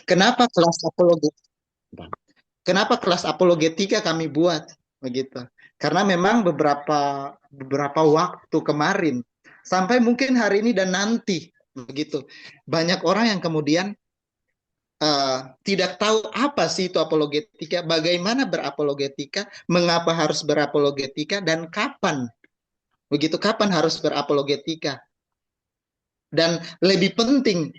Kenapa kelas apologetika? Kenapa kelas apologetika kami buat begitu? Karena memang beberapa waktu kemarin sampai mungkin hari ini dan nanti begitu banyak orang yang kemudian tidak tahu apa sih itu apologetika, bagaimana berapologetika, mengapa harus berapologetika dan kapan begitu kapan harus berapologetika dan lebih penting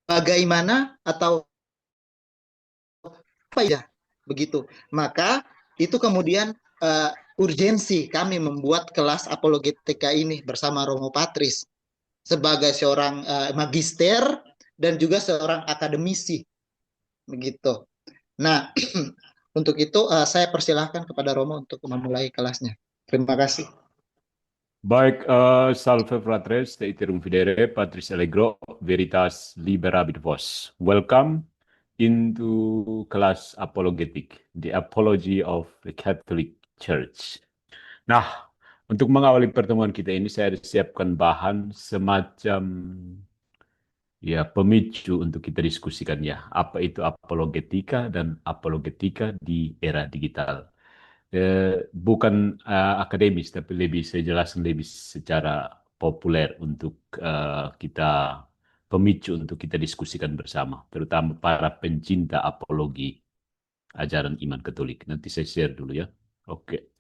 bagaimana atau apa ya begitu. Maka itu kemudian urgensi kami membuat kelas apologetika ini bersama Romo Patris sebagai seorang magister dan juga seorang akademisi begitu. Nah, untuk itu saya persilahkan kepada Romo untuk memulai kelasnya. Terima kasih. Baik, salve fratres, te iterum fidere, Patris Allegro, veritas liberabit vos. Welcome into class apologetic, the apology of the Catholic Church. Nah, untuk mengawali pertemuan kita ini, saya siapkan bahan semacam ya pemicu untuk kita diskusikan ya. Apa itu apologetika dan apologetika di era digital. Bukan akademis, tapi lebih saya jelaskan lebih secara populer untuk kita pemicu untuk kita diskusikan bersama, terutama para pencinta apologi ajaran iman Katolik. Nanti saya share dulu ya. Oke.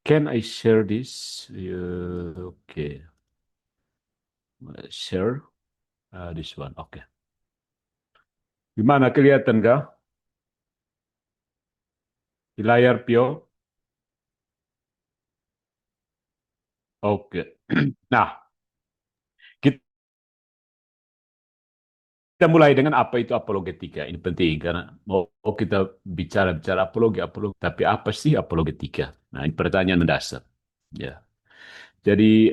Can I share this? Oke. Share this one. Oke. Gimana kelihatan kah di layar Pio? Oke. Nah, kita mulai dengan apa itu apologetika. Ini penting karena mau kita bicara apologi, tapi apa sih apologetika? Nah, ini pertanyaan mendasar. Ya. Jadi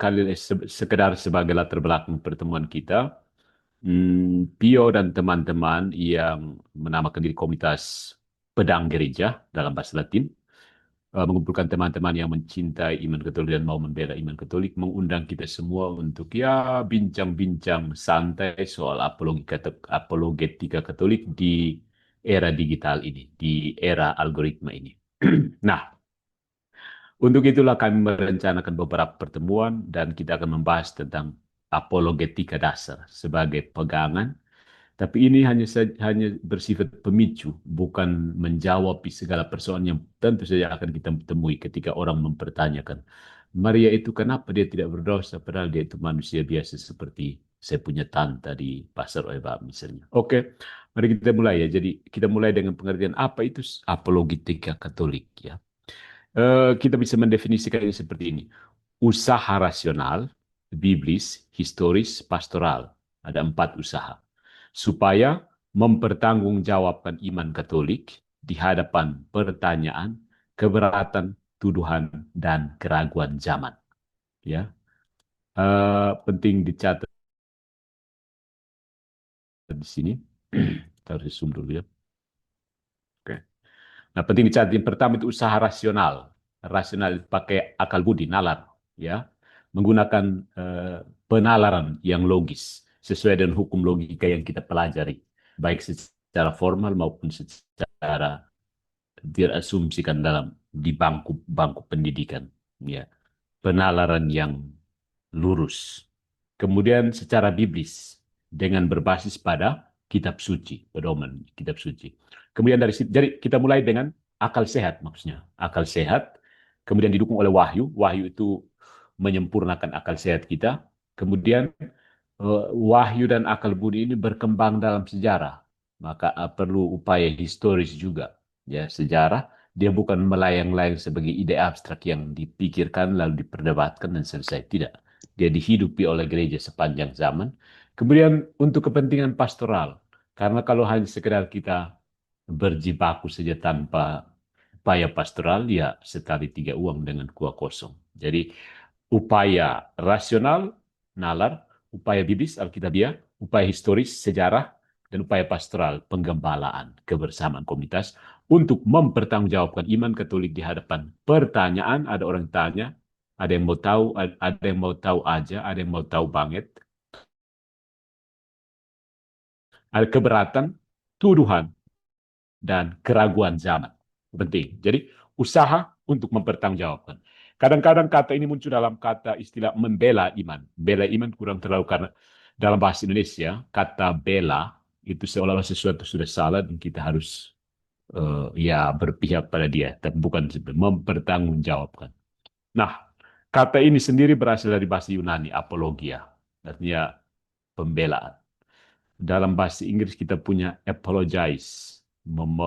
kali sekedar sebagai latar belakang pertemuan kita, Pio dan teman-teman yang menamakan diri komunitas pedang gereja dalam bahasa Latin mengumpulkan teman-teman yang mencintai iman Katolik dan mau membela iman Katolik, mengundang kita semua untuk ya bincang-bincang santai soal apologetika Katolik di era digital ini, di era algoritma ini. Nah, untuk itulah kami merencanakan beberapa pertemuan dan kita akan membahas tentang apologetika dasar sebagai pegangan, tapi ini hanya bersifat pemicu, bukan menjawab segala persoalan yang tentu saja akan kita temui ketika orang mempertanyakan, Maria itu kenapa dia tidak berdosa, padahal dia itu manusia biasa seperti saya punya tante di Pasar Oeba misalnya. Oke, mari kita mulai ya. Jadi kita mulai dengan pengertian apa itu apologetika Katolik ya. Kita bisa mendefinisikan ini seperti ini. Usaha rasional, biblis, historis, pastoral. Ada 4 usaha supaya mempertanggungjawabkan iman Katolik di hadapan pertanyaan, keberatan, tuduhan, dan keraguan zaman. Ya, penting dicatat di sini. Kita harus zoom dulu ya. Oke. Nah, penting dicatat yang pertama itu usaha rasional. Rasional itu pakai akal budi, nalar, ya, menggunakan penalaran yang logis sesuai dengan hukum logika yang kita pelajari, baik secara formal maupun secara diasumsikan dalam di bangku pendidikan, ya, penalaran yang lurus. Kemudian secara biblis dengan berbasis pada kitab suci, pedoman kitab suci. Kemudian dari situ, jadi kita mulai dengan akal sehat maksudnya, akal sehat, kemudian didukung oleh wahyu. Wahyu itu menyempurnakan akal sehat kita. Kemudian wahyu dan akal budi ini berkembang dalam sejarah, maka perlu upaya historis juga. Ya, sejarah dia bukan melayang-layang sebagai ide abstrak yang dipikirkan lalu diperdebatkan dan selesai. Tidak. Dia dihidupi oleh gereja sepanjang zaman. Kemudian untuk kepentingan pastoral. Karena kalau hanya sekedar kita berjibaku saja tanpa upaya pastoral, ya sekali 3 uang dengan kuah kosong. Jadi upaya rasional, nalar, upaya biblis, alkitabiah, upaya historis, sejarah, dan upaya pastoral, penggembalaan, kebersamaan komunitas untuk mempertanggungjawabkan iman Katolik di hadapan pertanyaan. Ada orang tanya, ada yang mau tahu, ada yang mau tahu aja, ada yang mau tahu banget, ada keberatan, tuduhan, dan keraguan zaman. Penting. Jadi usaha untuk mempertanggungjawabkan. Kadang-kadang kata ini muncul dalam kata istilah membela iman. Bela iman kurang terlalu karena dalam bahasa Indonesia kata bela itu seolah-olah sesuatu sudah salah dan kita harus ya berpihak pada dia, tapi bukan mempertanggungjawabkan. Nah, kata ini sendiri berasal dari bahasa Yunani, apologia, artinya pembelaan. Dalam bahasa Inggris kita punya apologize,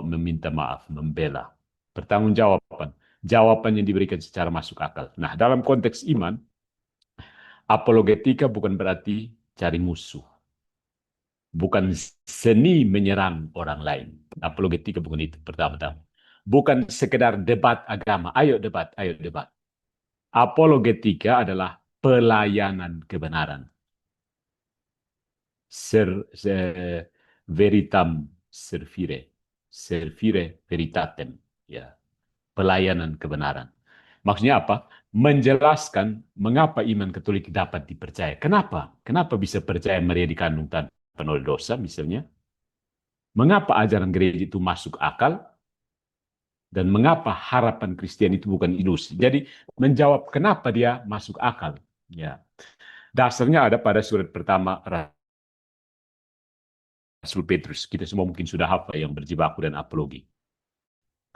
meminta maaf, membela. Pertanggungjawaban, jawaban yang diberikan secara masuk akal. Nah, dalam konteks iman, apologetika bukan berarti cari musuh. Bukan seni menyerang orang lain. Apologetika bukan itu, pertama-tama. Bukan sekedar debat agama. Ayo debat, ayo debat. Apologetika adalah pelayanan kebenaran. Veritam servire, servire veritatem, ya, pelayanan kebenaran. Maksudnya apa? Menjelaskan mengapa iman Katolik dapat dipercaya. Kenapa? Kenapa bisa percaya Maria dikandung tanpa nol dosa, misalnya? Mengapa ajaran gereja itu masuk akal? Dan mengapa harapan Kristen itu bukan ilusi? Jadi menjawab kenapa dia masuk akal. Ya, dasarnya ada pada surat pertama Rasul Petrus. Kita semua mungkin sudah hafal yang berjibaku dan apologi.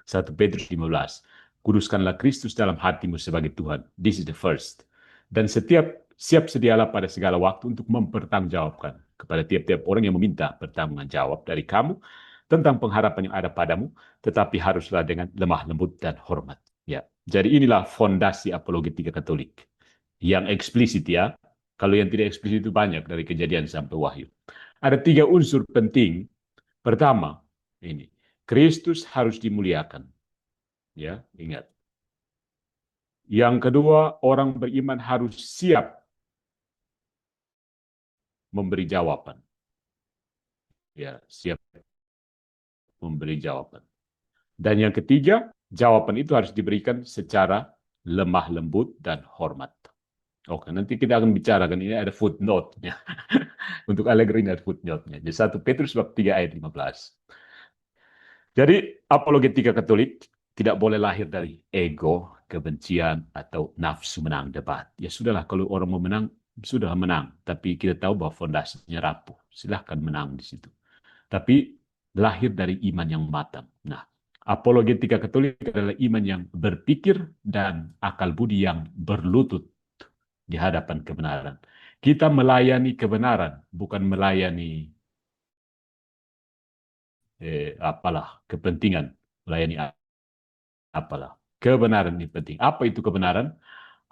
1 Petrus 15. Kuduskanlah Kristus dalam hatimu sebagai Tuhan. This is the first. Dan siap sedialah pada segala waktu untuk mempertanggungjawabkan kepada tiap-tiap orang yang meminta pertanggungan jawab dari kamu tentang pengharapan yang ada padamu, tetapi haruslah dengan lemah lembut dan hormat. Ya, jadi inilah fondasi apologetika Katolik. Yang eksplisit ya, kalau yang tidak eksplisit itu banyak dari Kejadian sampai Wahyu. Ada 3 unsur penting. Pertama, ini Kristus harus dimuliakan. Ya, ingat. Yang kedua, orang beriman harus siap memberi jawaban. Ya, siap memberi jawaban. Dan yang ketiga, jawaban itu harus diberikan secara lemah lembut dan hormat. Oke, nanti kita akan bicarakan ini ada footnote-nya. Untuk Allegri ini ada footnote-nya. Jadi 1 Petrus bab 3 ayat 15. Jadi apologetika Katolik tidak boleh lahir dari ego, kebencian, atau nafsu menang debat. Ya sudahlah, kalau orang mau menang, sudah menang. Tapi kita tahu bahwa fondasinya rapuh. Silahkan menang di situ. Tapi lahir dari iman yang matang. Nah, apologetika Katolik adalah iman yang berpikir dan akal budi yang berlutut di hadapan kebenaran. Kita melayani kebenaran, bukan melayani kepentingan, melayani apalah. Kebenaran ini penting. Apa itu kebenaran?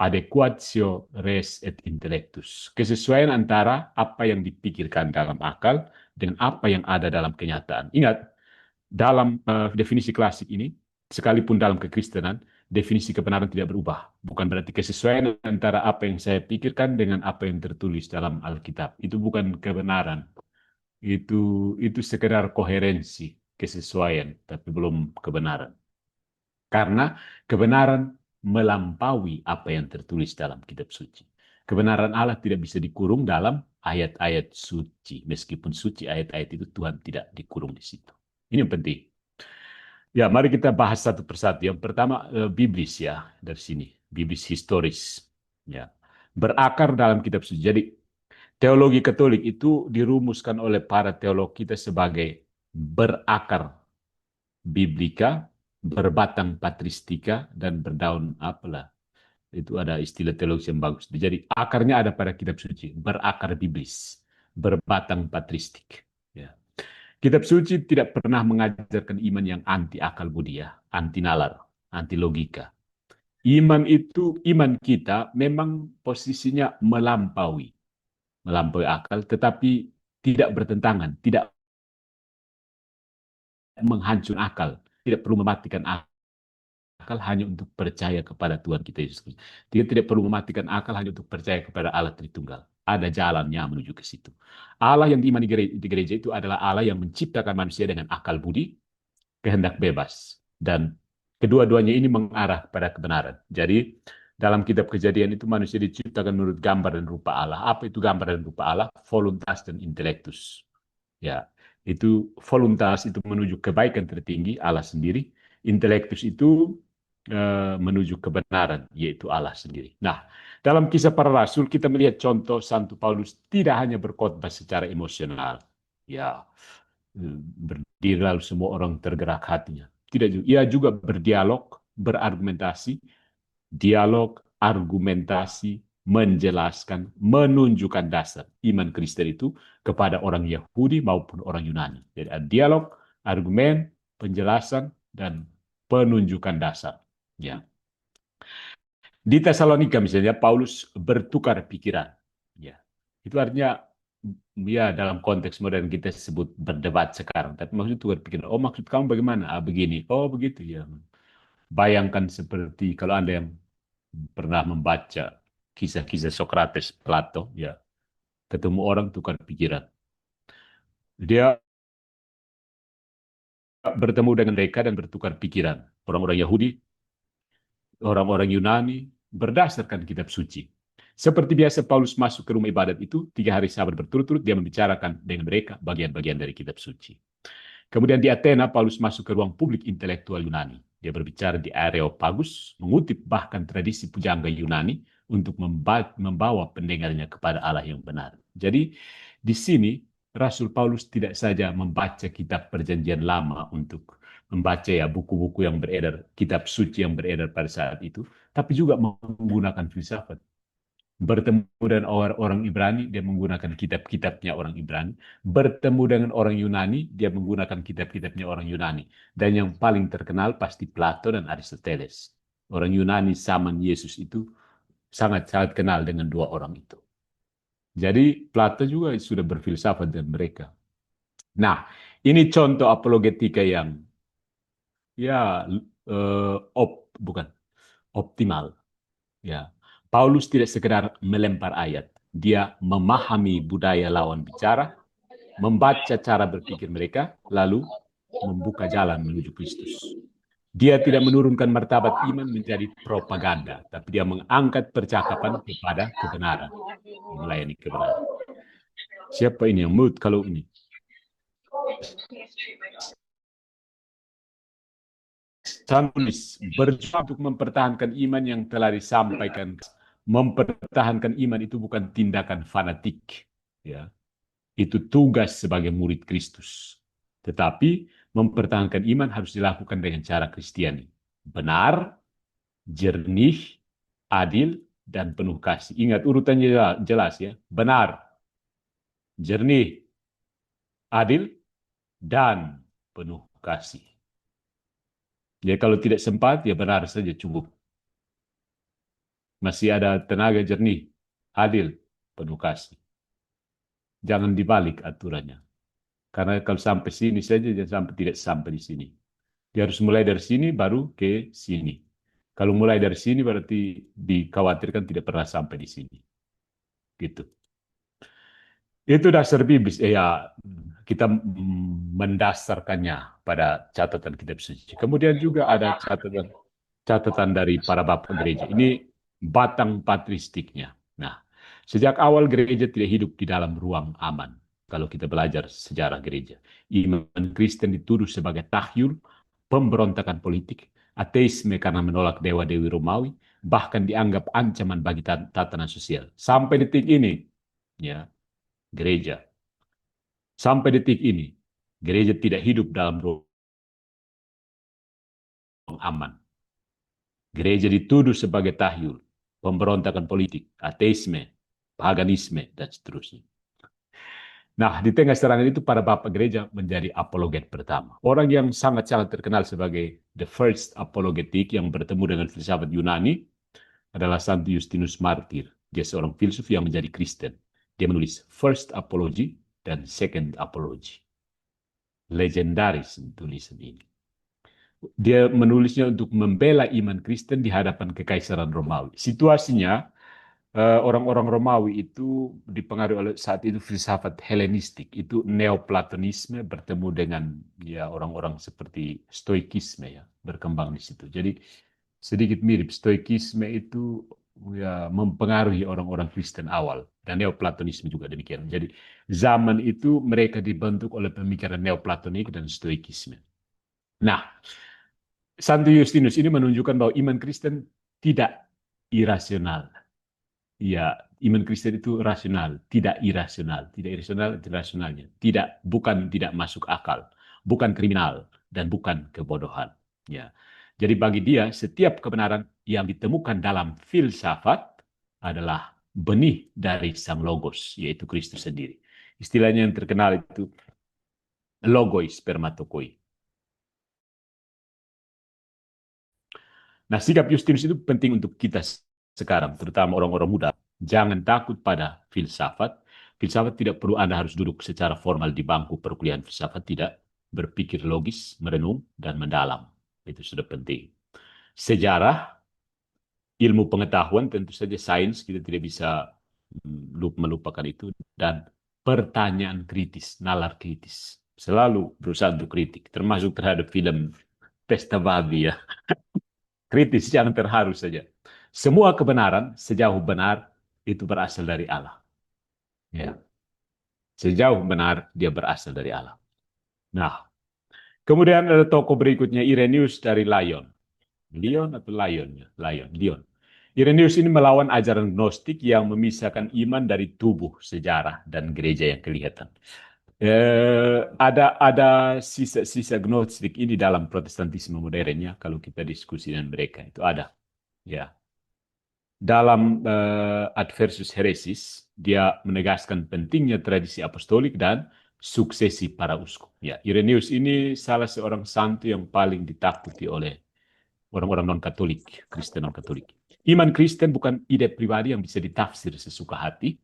Adequatio res et intellectus. Kesesuaian antara apa yang dipikirkan dalam akal dengan apa yang ada dalam kenyataan. Ingat, dalam definisi klasik ini, sekalipun dalam kekristenan, definisi kebenaran tidak berubah. Bukan berarti kesesuaian antara apa yang saya pikirkan dengan apa yang tertulis dalam Alkitab. Itu bukan kebenaran. Itu sekedar koherensi, kesesuaian, tapi belum kebenaran. Karena kebenaran melampaui apa yang tertulis dalam kitab suci. Kebenaran Allah tidak bisa dikurung dalam ayat-ayat suci. Meskipun suci ayat-ayat itu, Tuhan tidak dikurung di situ. Ini yang penting. Ya, mari kita bahas satu persatu. Yang pertama, biblis ya, dari sini. Biblis historis. Ya. Berakar dalam kitab suci. Jadi, teologi Katolik itu dirumuskan oleh para teolog kita sebagai berakar biblika, berbatang patristika, dan berdaun apalah. Itu ada istilah teologi yang bagus. Jadi akarnya ada pada kitab suci, berakar biblis, berbatang patristik. Ya. Kitab suci tidak pernah mengajarkan iman yang anti akal budi ya, anti nalar, anti logika. Iman kita memang posisinya melampaui akal, tetapi tidak bertentangan, tidak menghancurkan akal, tidak perlu mematikan akal hanya untuk percaya kepada Tuhan kita Yesus Kristus. Dia tidak perlu mematikan akal hanya untuk percaya kepada Allah Tritunggal. Ada jalannya menuju ke situ. Allah yang diimani di gereja itu adalah Allah yang menciptakan manusia dengan akal budi, kehendak bebas. Dan kedua-duanya ini mengarah pada kebenaran. Jadi dalam kitab Kejadian itu manusia diciptakan menurut gambar dan rupa Allah. Apa itu gambar dan rupa Allah? Voluntas dan intellectus. Ya, Itu voluntas itu menuju kebaikan tertinggi, Allah sendiri. Intelektus itu menuju kebenaran, yaitu Allah sendiri. Nah, dalam kisah para rasul kita melihat contoh Santo Paulus tidak hanya berkhotbah secara emosional. Ya, berdiri lalu semua orang tergerak hatinya. Tidak juga. Ia juga berdialog, berargumentasi, dialog, argumentasi, menjelaskan, menunjukkan dasar iman Kristen itu kepada orang Yahudi maupun orang Yunani. Jadi ada dialog, argumen, penjelasan, dan penunjukan dasar. Ya. Di Tesalonika misalnya Paulus bertukar pikiran. Ya. Itu artinya ya dalam konteks modern kita sebut berdebat sekarang. Tapi maksud tukar pikiran. Oh maksud kamu bagaimana? Ah begini. Oh begitu ya. Bayangkan seperti kalau Anda yang pernah membaca kisah-kisah Socrates, Plato, ya ketemu orang tukar pikiran. Dia bertemu dengan mereka dan bertukar pikiran. Orang-orang Yahudi, orang-orang Yunani, berdasarkan kitab suci. Seperti biasa Paulus masuk ke rumah ibadat itu, 3 hari Sabat berturut-turut, dia membicarakan dengan mereka bagian-bagian dari kitab suci. Kemudian di Athena, Paulus masuk ke ruang publik intelektual Yunani. Dia berbicara di Areopagus, mengutip bahkan tradisi pujangga Yunani untuk membawa pendengarnya kepada Allah yang benar. Jadi di sini Rasul Paulus tidak saja membaca kitab perjanjian lama untuk membaca ya buku-buku yang beredar, kitab suci yang beredar pada saat itu, tapi juga menggunakan filsafat. Bertemu dengan orang Ibrani, dia menggunakan kitab-kitabnya orang Ibrani. Bertemu dengan orang Yunani, dia menggunakan kitab-kitabnya orang Yunani. Dan yang paling terkenal pasti Plato dan Aristoteles. Orang Yunani zaman Yesus itu sangat-sangat kenal dengan dua orang itu. Jadi Plato juga sudah berfilsafat dengan mereka. Nah, ini contoh apologetika yang ya bukan optimal. Ya, Paulus tidak sekedar melempar ayat, dia memahami budaya lawan bicara, membaca cara berpikir mereka, lalu membuka jalan menuju Kristus. Dia tidak menurunkan martabat iman menjadi propaganda, tapi dia mengangkat percakapan kepada kebenaran, melayani kebenaran. Siapa ini yang mood kalau ini? Tulis berjuang untuk mempertahankan iman yang telah disampaikan. Mempertahankan iman itu bukan tindakan fanatik, ya. Itu tugas sebagai murid Kristus. Tetapi mempertahankan iman harus dilakukan dengan cara Kristiani. Benar, jernih, adil, dan penuh kasih. Ingat urutannya jelas ya. Benar, jernih, adil, dan penuh kasih. Ya kalau tidak sempat, ya benar saja cukup. Masih ada tenaga jernih, adil, penuh kasih. Jangan dibalik aturannya. Karena kalau sampai sini saja, jangan sampai tidak sampai di sini. Dia harus mulai dari sini, baru ke sini. Kalau mulai dari sini, berarti dikhawatirkan tidak pernah sampai di sini. Gitu. Itu dasar biblis. Ya, kita mendasarkannya pada catatan kitab suci. Kemudian juga ada catatan dari para bapak gereja. Ini batang patristiknya. Nah, sejak awal gereja tidak hidup di dalam ruang aman. Kalau kita belajar sejarah gereja, iman Kristen dituduh sebagai tahyul, pemberontakan politik, ateisme karena menolak dewa-dewi Romawi, bahkan dianggap ancaman bagi tatanan sosial. Sampai detik ini, ya, gereja. Sampai detik ini, gereja tidak hidup dalam ruang aman. Gereja dituduh sebagai tahyul, pemberontakan politik, ateisme, paganisme, dan seterusnya. Nah, di tengah serangan itu para bapak gereja menjadi apologet pertama. Orang yang sangat-sangat terkenal sebagai the first apologetik yang bertemu dengan filsafat Yunani adalah Santo Justinus Martyr. Dia seorang filsuf yang menjadi Kristen. Dia menulis First Apology dan Second Apology. Legendaris tulisan ini. Dia menulisnya untuk membela iman Kristen di hadapan kekaisaran Romawi. Situasinya, orang-orang Romawi itu dipengaruhi oleh saat itu filsafat Helenistik. Itu Neoplatonisme bertemu dengan ya orang-orang seperti Stoikisme ya berkembang di situ. Jadi sedikit mirip Stoikisme itu ya mempengaruhi orang-orang Kristen awal. Dan Neoplatonisme juga demikian. Jadi zaman itu mereka dibentuk oleh pemikiran Neoplatonik dan Stoikisme. Nah, Santo Justinus ini menunjukkan bahwa iman Kristen tidak irasional. Ya, iman Kristen itu rasional, tidak irasional, tidak irasional, tidak rasionalnya, bukan tidak masuk akal, bukan kriminal, dan bukan kebodohan. Ya, jadi bagi dia setiap kebenaran yang ditemukan dalam filsafat adalah benih dari sang logos, yaitu Kristus sendiri. Istilahnya yang terkenal itu logoi spermatokoi. Nah, sikap Justinus itu penting untuk kita sekarang, terutama orang-orang muda. Jangan takut pada filsafat. Filsafat tidak perlu Anda harus duduk secara formal di bangku perkuliahan filsafat, tidak. Berpikir logis, merenung, dan mendalam. Itu sudah penting. Sejarah, ilmu pengetahuan, tentu saja sains, kita tidak bisa melupakan itu. Dan pertanyaan kritis, nalar kritis. Selalu berusaha untuk kritik, termasuk terhadap film Pesta Babi ya. Kritis, jangan terharu saja. Semua kebenaran sejauh benar itu berasal dari Allah. Ya. Sejauh benar dia berasal dari Allah. Nah, kemudian ada tokoh berikutnya Irenaeus dari Lyon. Lyon atau Lyon? Lyon. Irenaeus ini melawan ajaran Gnostik yang memisahkan iman dari tubuh, sejarah, dan gereja yang kelihatan. Ada sisa-sisa Gnostik ini dalam Protestantisme modernnya kalau kita diskusi dengan mereka itu ada. Ya, dalam Adversus Heresis, dia menegaskan pentingnya tradisi apostolik dan suksesi para uskup. Ya, Irenaeus ini salah seorang santo yang paling ditakuti oleh orang-orang non-Katolik, Kristen non-Katolik. Iman Kristen bukan ide pribadi yang bisa ditafsir sesuka hati.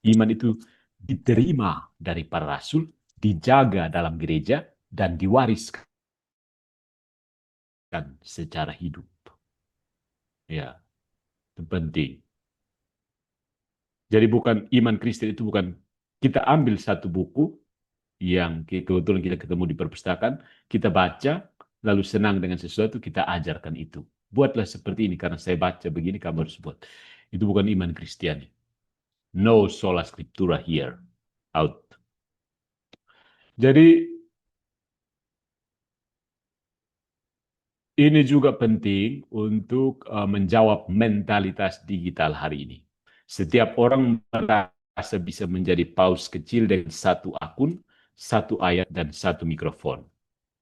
Iman itu diterima dari para rasul, dijaga dalam gereja, dan diwariskan secara hidup. Ya, itu penting. Jadi bukan iman Kristen itu bukan kita ambil satu buku yang kebetulan kita ketemu di perpustakaan, kita baca, lalu senang dengan sesuatu, kita ajarkan itu. Buatlah seperti ini, karena saya baca begini, kamu harus buat. Itu bukan iman Kristiani. No sola scriptura here. Out. Jadi ini juga penting untuk menjawab mentalitas digital hari ini. Setiap orang merasa bisa menjadi paus kecil dengan satu akun, satu ayat, dan satu mikrofon.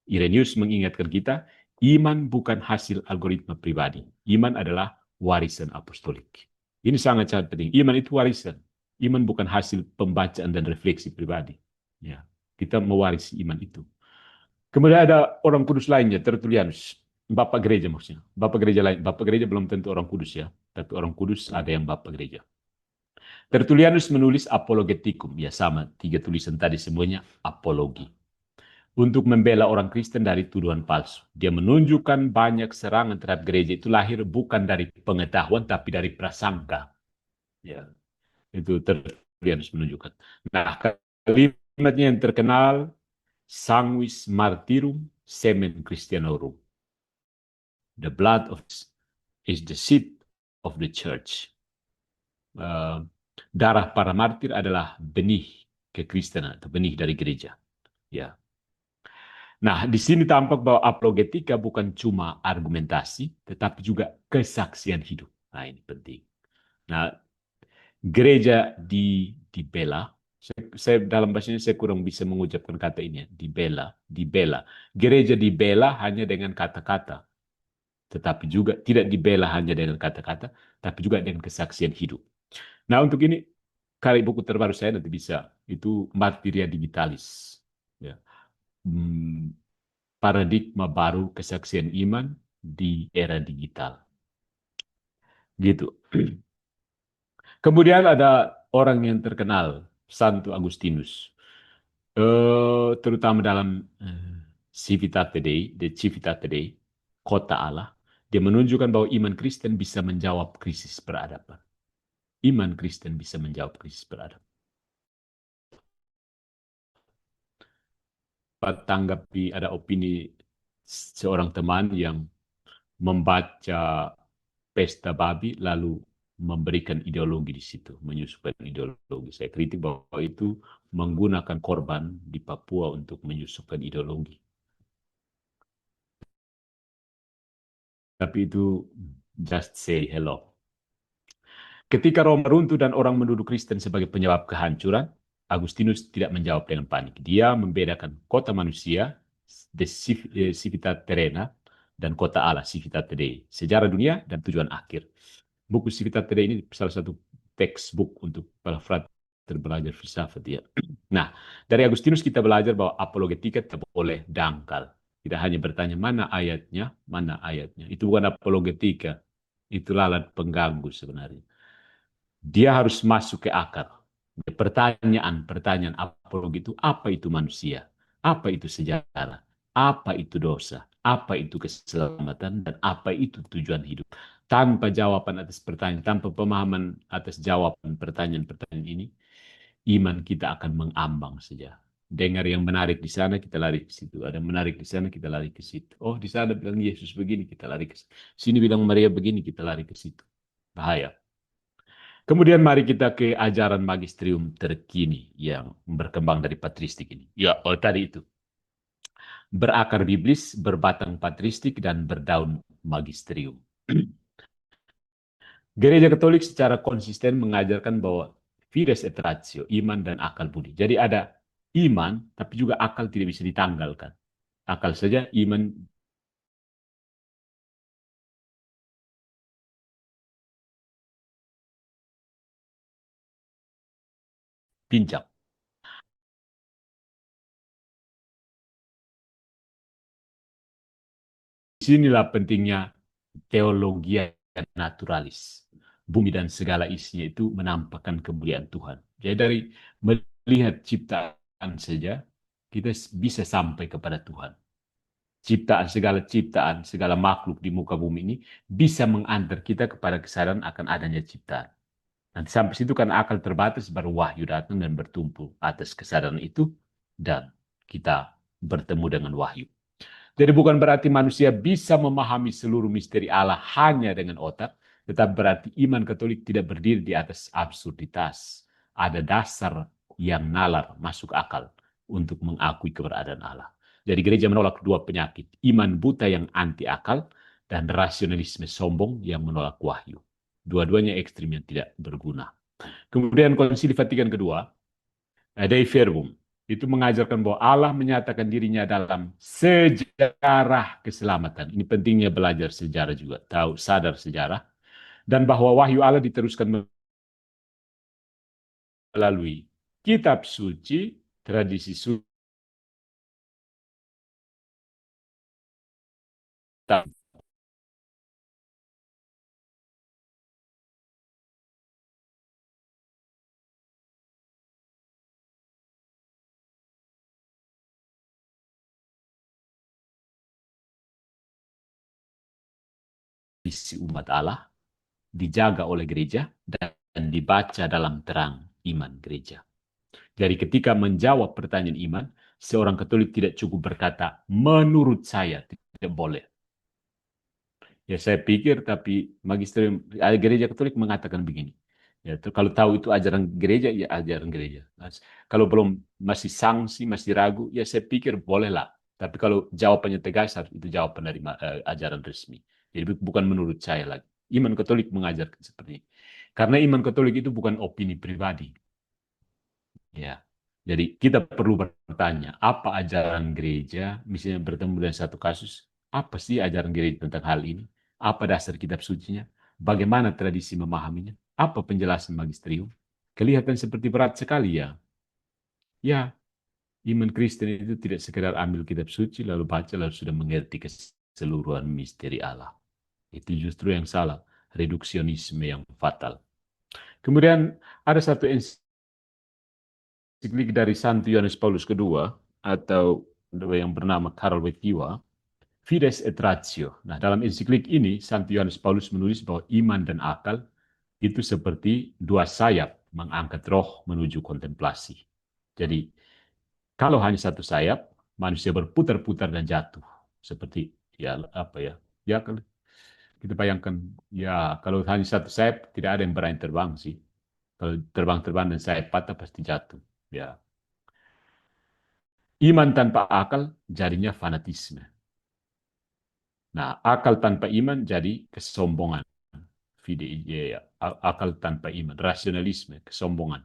Irenaeus mengingatkan kita, iman bukan hasil algoritma pribadi. Iman adalah warisan apostolik. Ini sangat-sangat penting. Iman itu warisan. Iman bukan hasil pembacaan dan refleksi pribadi. Ya, kita mewarisi iman itu. Kemudian ada orang kudus lainnya, Tertullianus. Bapak gereja maksudnya. Bapak gereja lain. Bapak gereja belum tentu orang kudus ya. Tapi orang kudus ada yang bapak gereja. Tertullianus menulis Apologetikum. Ya sama, 3 tulisan tadi semuanya apologi. Untuk membela orang Kristen dari tuduhan palsu. Dia menunjukkan banyak serangan terhadap gereja itu lahir bukan dari pengetahuan tapi dari prasangka. Ya, itu Tertullianus menunjukkan. Nah, kalimatnya yang terkenal, sanguis martyrum semen Christianorum. The blood of is the seed of the church. Darah para martir adalah benih kekristenan atau benih dari gereja. Ya. Nah, di sini tampak bahwa apologetika bukan cuma argumentasi, tetapi juga kesaksian hidup. Nah, ini penting. Nah, gereja dibela. Saya dalam bahasanya saya kurang bisa mengucapkan kata ini ya. Dibela. Gereja dibela hanya dengan kata-kata. Tetapi juga tidak dibela hanya dengan kata-kata, tapi juga dengan kesaksian hidup. Nah, untuk ini, karya buku terbaru saya nanti bisa, itu Martiria Digitalis. Ya. Paradigma baru kesaksian iman di era digital. Gitu. Kemudian ada orang yang terkenal, Santo Agustinus. Terutama dalam Civitate Dei, The Civitate Dei, Kota Allah, dia menunjukkan bahwa iman Kristen bisa menjawab krisis peradaban. Iman Kristen bisa menjawab krisis peradaban. Tanggapi ada opini seorang teman yang membaca Pesta Babi lalu memberikan ideologi di situ, menyusupan ideologi. Saya kritik bahwa itu menggunakan korban di Papua untuk menyusupan ideologi. Tapi itu just say hello. Ketika Roma runtuh dan orang menuduh Kristen sebagai penyebab kehancuran, Agustinus tidak menjawab dengan panik. Dia membedakan kota manusia, civitas terrena, dan kota Allah, civitas dei, sejarah dunia dan tujuan akhir. Buku civitas dei ini salah satu textbook untuk para frater belajar filsafat ya. Nah, dari Agustinus kita belajar bahwa apologetika tidak boleh dangkal. Tidak hanya bertanya mana ayatnya, mana ayatnya. Itu bukan apologetika, itu lalat pengganggu sebenarnya. Dia harus masuk ke akar. Pertanyaan apologi itu apa itu manusia? Apa itu sejarah? Apa itu dosa? Apa itu keselamatan? Dan apa itu tujuan hidup? Tanpa jawaban atas pertanyaan, tanpa pemahaman atas jawaban pertanyaan-pertanyaan ini, iman kita akan mengambang saja. Dengar yang menarik di sana, kita lari ke situ. Ada yang menarik di sana, kita lari ke situ. Oh, di sana bilang Yesus begini, kita lari ke situ. Sini bilang Maria begini, kita lari ke situ. Bahaya. Kemudian mari kita ke ajaran magisterium terkini yang berkembang dari patristik ini. Ya, oh tadi itu. Berakar biblis, berbatang patristik, dan berdaun magisterium. Gereja Katolik secara konsisten mengajarkan bahwa fides et ratio, iman dan akal budi. Jadi ada iman, tapi juga akal tidak bisa ditanggalkan. Akal saja, iman pincang. Disinilah pentingnya teologi naturalis. Bumi dan segala isinya itu menampakkan kemuliaan Tuhan. Jadi dari melihat ciptaan saja, kita bisa sampai kepada Tuhan. Ciptaan, segala makhluk di muka bumi ini bisa mengantar kita kepada kesadaran akan adanya ciptaan. Nanti sampai situ kan akal terbatas, baru wahyu datang dan bertumpu atas kesadaran itu, dan kita bertemu dengan wahyu. Jadi bukan berarti manusia bisa memahami seluruh misteri Allah hanya dengan otak, tetapi berarti iman Katolik tidak berdiri di atas absurditas. Ada dasar yang nalar masuk akal untuk mengakui keberadaan Allah. Jadi gereja menolak dua penyakit, iman buta yang anti akal dan rasionalisme sombong yang menolak wahyu. Dua-duanya ekstrim yang tidak berguna. Kemudian Konsili Vatikan kedua, Dei Verbum, itu mengajarkan bahwa Allah menyatakan dirinya dalam sejarah keselamatan. Ini pentingnya belajar sejarah juga, tahu, sadar sejarah. Dan bahwa wahyu Allah diteruskan melalui kitab suci, tradisi suci, umat Allah, dijaga oleh gereja, dan dibaca dalam terang iman gereja. Jadi ketika menjawab pertanyaan iman, seorang Katolik tidak cukup berkata, menurut saya, tidak boleh. Ya saya pikir, tapi magisterium gereja Katolik mengatakan begini. Ya, kalau tahu itu ajaran gereja, ya ajaran gereja. Kalau belum masih sangsi, masih ragu, ya saya pikir bolehlah. Tapi kalau jawabannya tegas, harus itu jawaban dari ajaran resmi. Jadi bukan menurut saya lagi. Iman Katolik mengajarkan seperti ini. Karena iman Katolik itu bukan opini pribadi. Ya, jadi kita perlu bertanya, apa ajaran gereja, misalnya bertemu dengan satu kasus, apa sih ajaran gereja tentang hal ini? Apa dasar kitab sucinya? Bagaimana tradisi memahaminya? Apa penjelasan magisterium? Kelihatan seperti berat sekali ya. Ya, iman Kristen itu tidak sekedar ambil kitab suci, lalu baca, lalu sudah mengerti keseluruhan misteri Allah. Itu justru yang salah, reduksionisme yang fatal. Kemudian ada satu ensiklik dari Santo Yohanes Paulus II atau yang bernama Karol Wojtyła, Fides et Ratio. Nah, dalam ensiklik ini Santo Yohanes Paulus menulis bahwa iman dan akal itu seperti dua sayap mengangkat roh menuju kontemplasi. Jadi, kalau hanya satu sayap, manusia berputar-putar dan jatuh. Seperti ya apa ya? Ya Kita bayangkan, ya kalau hanya satu sayap, tidak ada yang berani terbang sih. Kalau terbang-terbang dan sayap patah pasti jatuh. Ya, iman tanpa akal jadinya fanatisme. Nah, akal tanpa iman jadi kesombongan. Ya, akal tanpa iman, rasionalisme, kesombongan.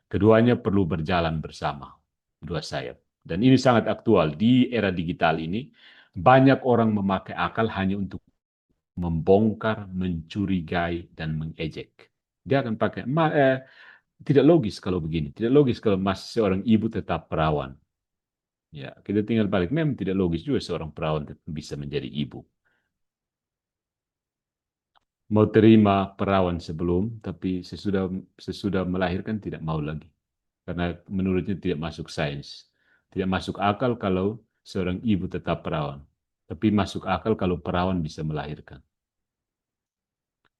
Keduanya perlu berjalan bersama, dua sayap. Dan ini sangat aktual di era digital ini. Banyak orang memakai akal hanya untuk membongkar, mencurigai, dan mengejek. Dia akan pakai, tidak logis kalau begini. Tidak logis kalau masih seorang ibu tetap perawan. Ya, kita tinggal balik. Memang tidak logis juga seorang perawan bisa menjadi ibu. Mau terima perawan sebelum, tapi sesudah sesudah melahirkan tidak mau lagi. Karena menurutnya tidak masuk sains. Tidak masuk akal kalau seorang ibu tetap perawan. Tapi masuk akal kalau perawan bisa melahirkan.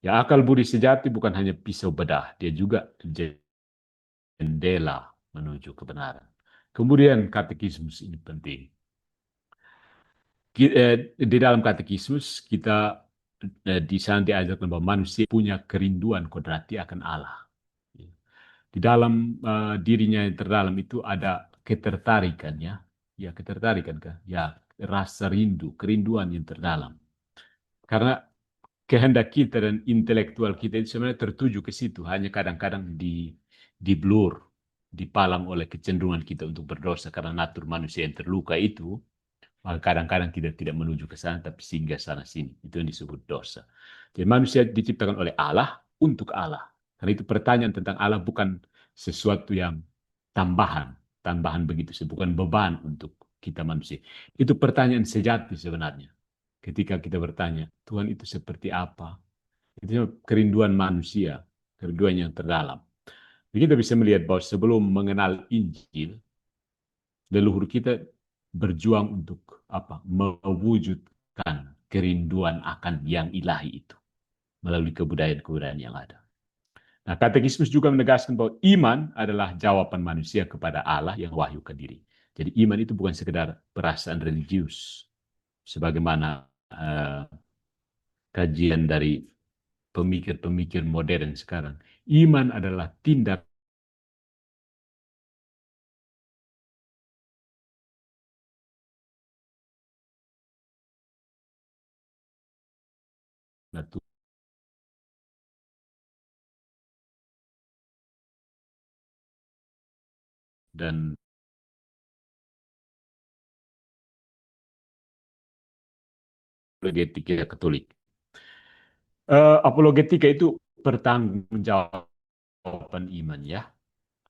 Ya, akal budi sejati bukan hanya pisau bedah, dia juga jendela menuju kebenaran. Kemudian katekismus ini penting. Di dalam katekismus kita di sana diajarkan bahwa manusia punya kerinduan kodrati akan Allah. Di dalam dirinya yang terdalam itu ada ketertarikan ya, ya ketertarikan kan, ya rasa rindu, kerinduan yang terdalam. Karena kehendak kita dan intelektual kita itu sebenarnya tertuju ke situ, hanya kadang-kadang di blur, dipalang oleh kecenderungan kita untuk berdosa karena natur manusia yang terluka itu. Maka kadang-kadang kita tidak menuju ke sana, tapi singgah sana sini. Itu yang disebut dosa. Jadi manusia diciptakan oleh Allah untuk Allah. Karena itu pertanyaan tentang Allah bukan sesuatu yang tambahan. Tambahan begitu, bukan beban untuk kita manusia. Itu pertanyaan sejati sebenarnya. Ketika kita bertanya, Tuhan itu seperti apa? Itu kerinduan manusia, kerinduan yang terdalam. Jadi kita bisa melihat bahwa sebelum mengenal Injil, leluhur kita berjuang untuk apa? Mewujudkan kerinduan akan yang ilahi itu melalui kebudayaan-kebudayaan yang ada. Nah, katekismus juga menegaskan bahwa iman adalah jawaban manusia kepada Allah yang wahyu ke diri. Jadi iman itu bukan sekedar perasaan religius, sebagaimana kajian dari pemikir-pemikir modern sekarang. Iman adalah tindak dan apologetika Katolik. Apologetika itu pertanggungjawaban iman ya.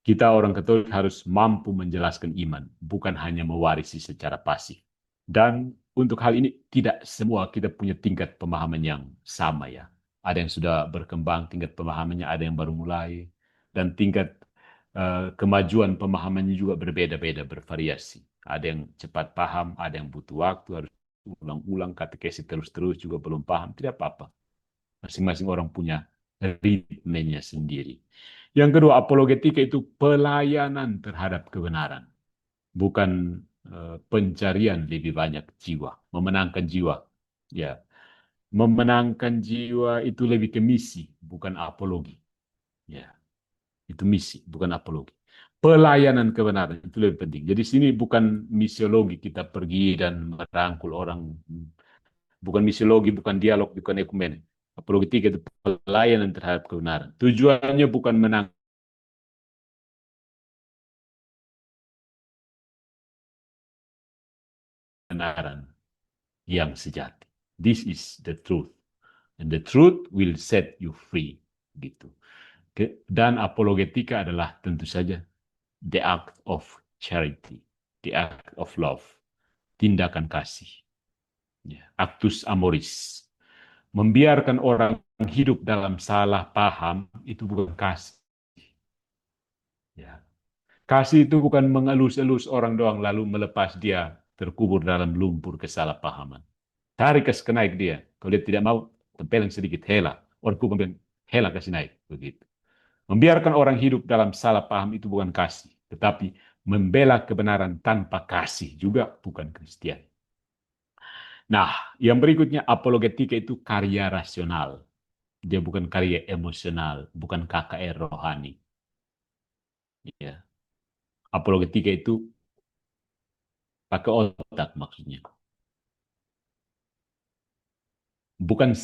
Kita orang Katolik harus mampu menjelaskan iman, bukan hanya mewarisi secara pasif. Dan untuk hal ini tidak semua kita punya tingkat pemahaman yang sama ya. Ada yang sudah berkembang tingkat pemahamannya, ada yang baru mulai, dan tingkat kemajuan pemahamannya juga berbeda-beda, bervariasi. Ada yang cepat paham, ada yang butuh waktu, harus ulang-ulang katekesi terus-terus juga belum paham, tidak apa-apa. Masing-masing orang punya ritmenya sendiri. Yang kedua, apologetika itu pelayanan terhadap kebenaran, bukan pencarian lebih banyak jiwa, memenangkan jiwa. Ya, memenangkan jiwa itu lebih ke misi, bukan apologi. Ya, itu misi, bukan apologi. Pelayanan kebenaran itu lebih penting. Jadi sini bukan misiologi kita pergi dan merangkul orang, bukan misiologi, bukan dialog, bukan ekumen. Apologetika itu pelayanan terhadap kebenaran. Tujuannya bukan menang kebenaran yang sejati. This is the truth. And the truth will set you free. Gitu. Dan apologetika adalah tentu saja the act of charity, the act of love, tindakan kasih, ya, actus amoris. Membiarkan orang hidup dalam salah paham itu bukan kasih. Ya. Kasih itu bukan mengelus-elus orang doang lalu melepas dia terkubur dalam lumpur kesalahpahaman. Tarik ke naik dia. Kalau dia tidak mau, tempeleng sedikit, hela. Orang kubur bilang, hela kasih naik. Begitu. Membiarkan orang hidup dalam salah paham itu bukan kasih. Tetapi membela kebenaran tanpa kasih juga bukan Kristen. Nah, yang berikutnya apologetika itu karya rasional. Dia bukan karya emosional, bukan KKR rohani. Ya. Apologetika itu pakai otak maksudnya. Bukan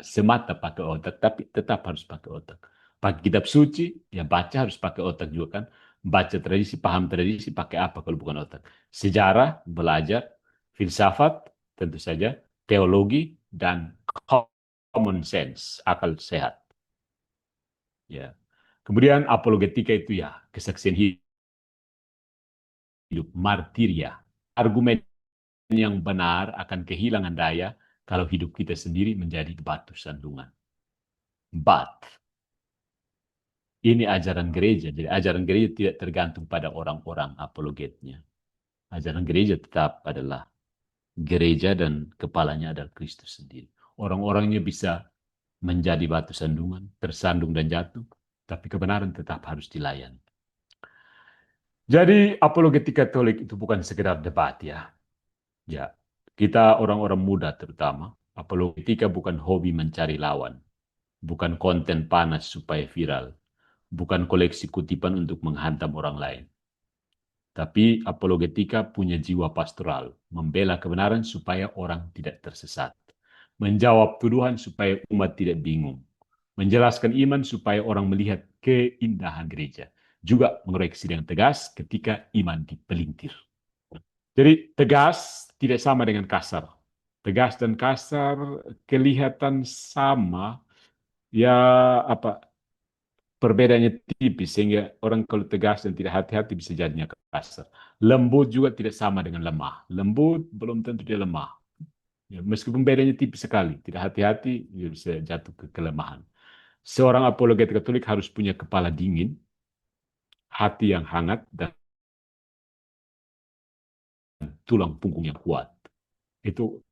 semata pakai otak, tapi tetap harus pakai otak. Pakai kitab suci, ya baca harus pakai otak juga kan. Baca tradisi, paham tradisi, pakai apa kalau bukan otak. Sejarah, belajar, filsafat, tentu saja, teologi, dan common sense, akal sehat. Ya. Kemudian apologetika itu ya kesaksian hidup, martiria. Argumen yang benar akan kehilangan daya kalau hidup kita sendiri menjadi batu sandungan. But ini ajaran gereja. Jadi ajaran gereja tidak tergantung pada orang-orang apologetnya. Ajaran gereja tetap adalah gereja dan kepalanya adalah Kristus sendiri. Orang-orangnya bisa menjadi batu sandungan, tersandung dan jatuh, tapi kebenaran tetap harus dilayani. Jadi apologetika Katolik itu bukan sekedar debat ya. Ya, kita orang-orang muda terutama, apologetika bukan hobi mencari lawan, bukan konten panas supaya viral, bukan koleksi kutipan untuk menghantam orang lain. Tapi apologetika punya jiwa pastoral, membela kebenaran supaya orang tidak tersesat, menjawab tuduhan supaya umat tidak bingung, menjelaskan iman supaya orang melihat keindahan gereja, juga mengoreksi dengan tegas ketika iman dipelintir. Jadi tegas tidak sama dengan kasar. Tegas dan kasar kelihatan sama, ya apa perbedaannya tipis sehingga orang kalau tegas dan tidak hati-hati bisa jadinya kasar. Lembut juga tidak sama dengan lemah. Lembut belum tentu dia lemah. Ya, meskipun bedanya tipis sekali, tidak hati-hati dia bisa jatuh ke kelemahan. Seorang apologet Katolik harus punya kepala dingin, hati yang hangat, dan tulang punggung yang kuat. Itu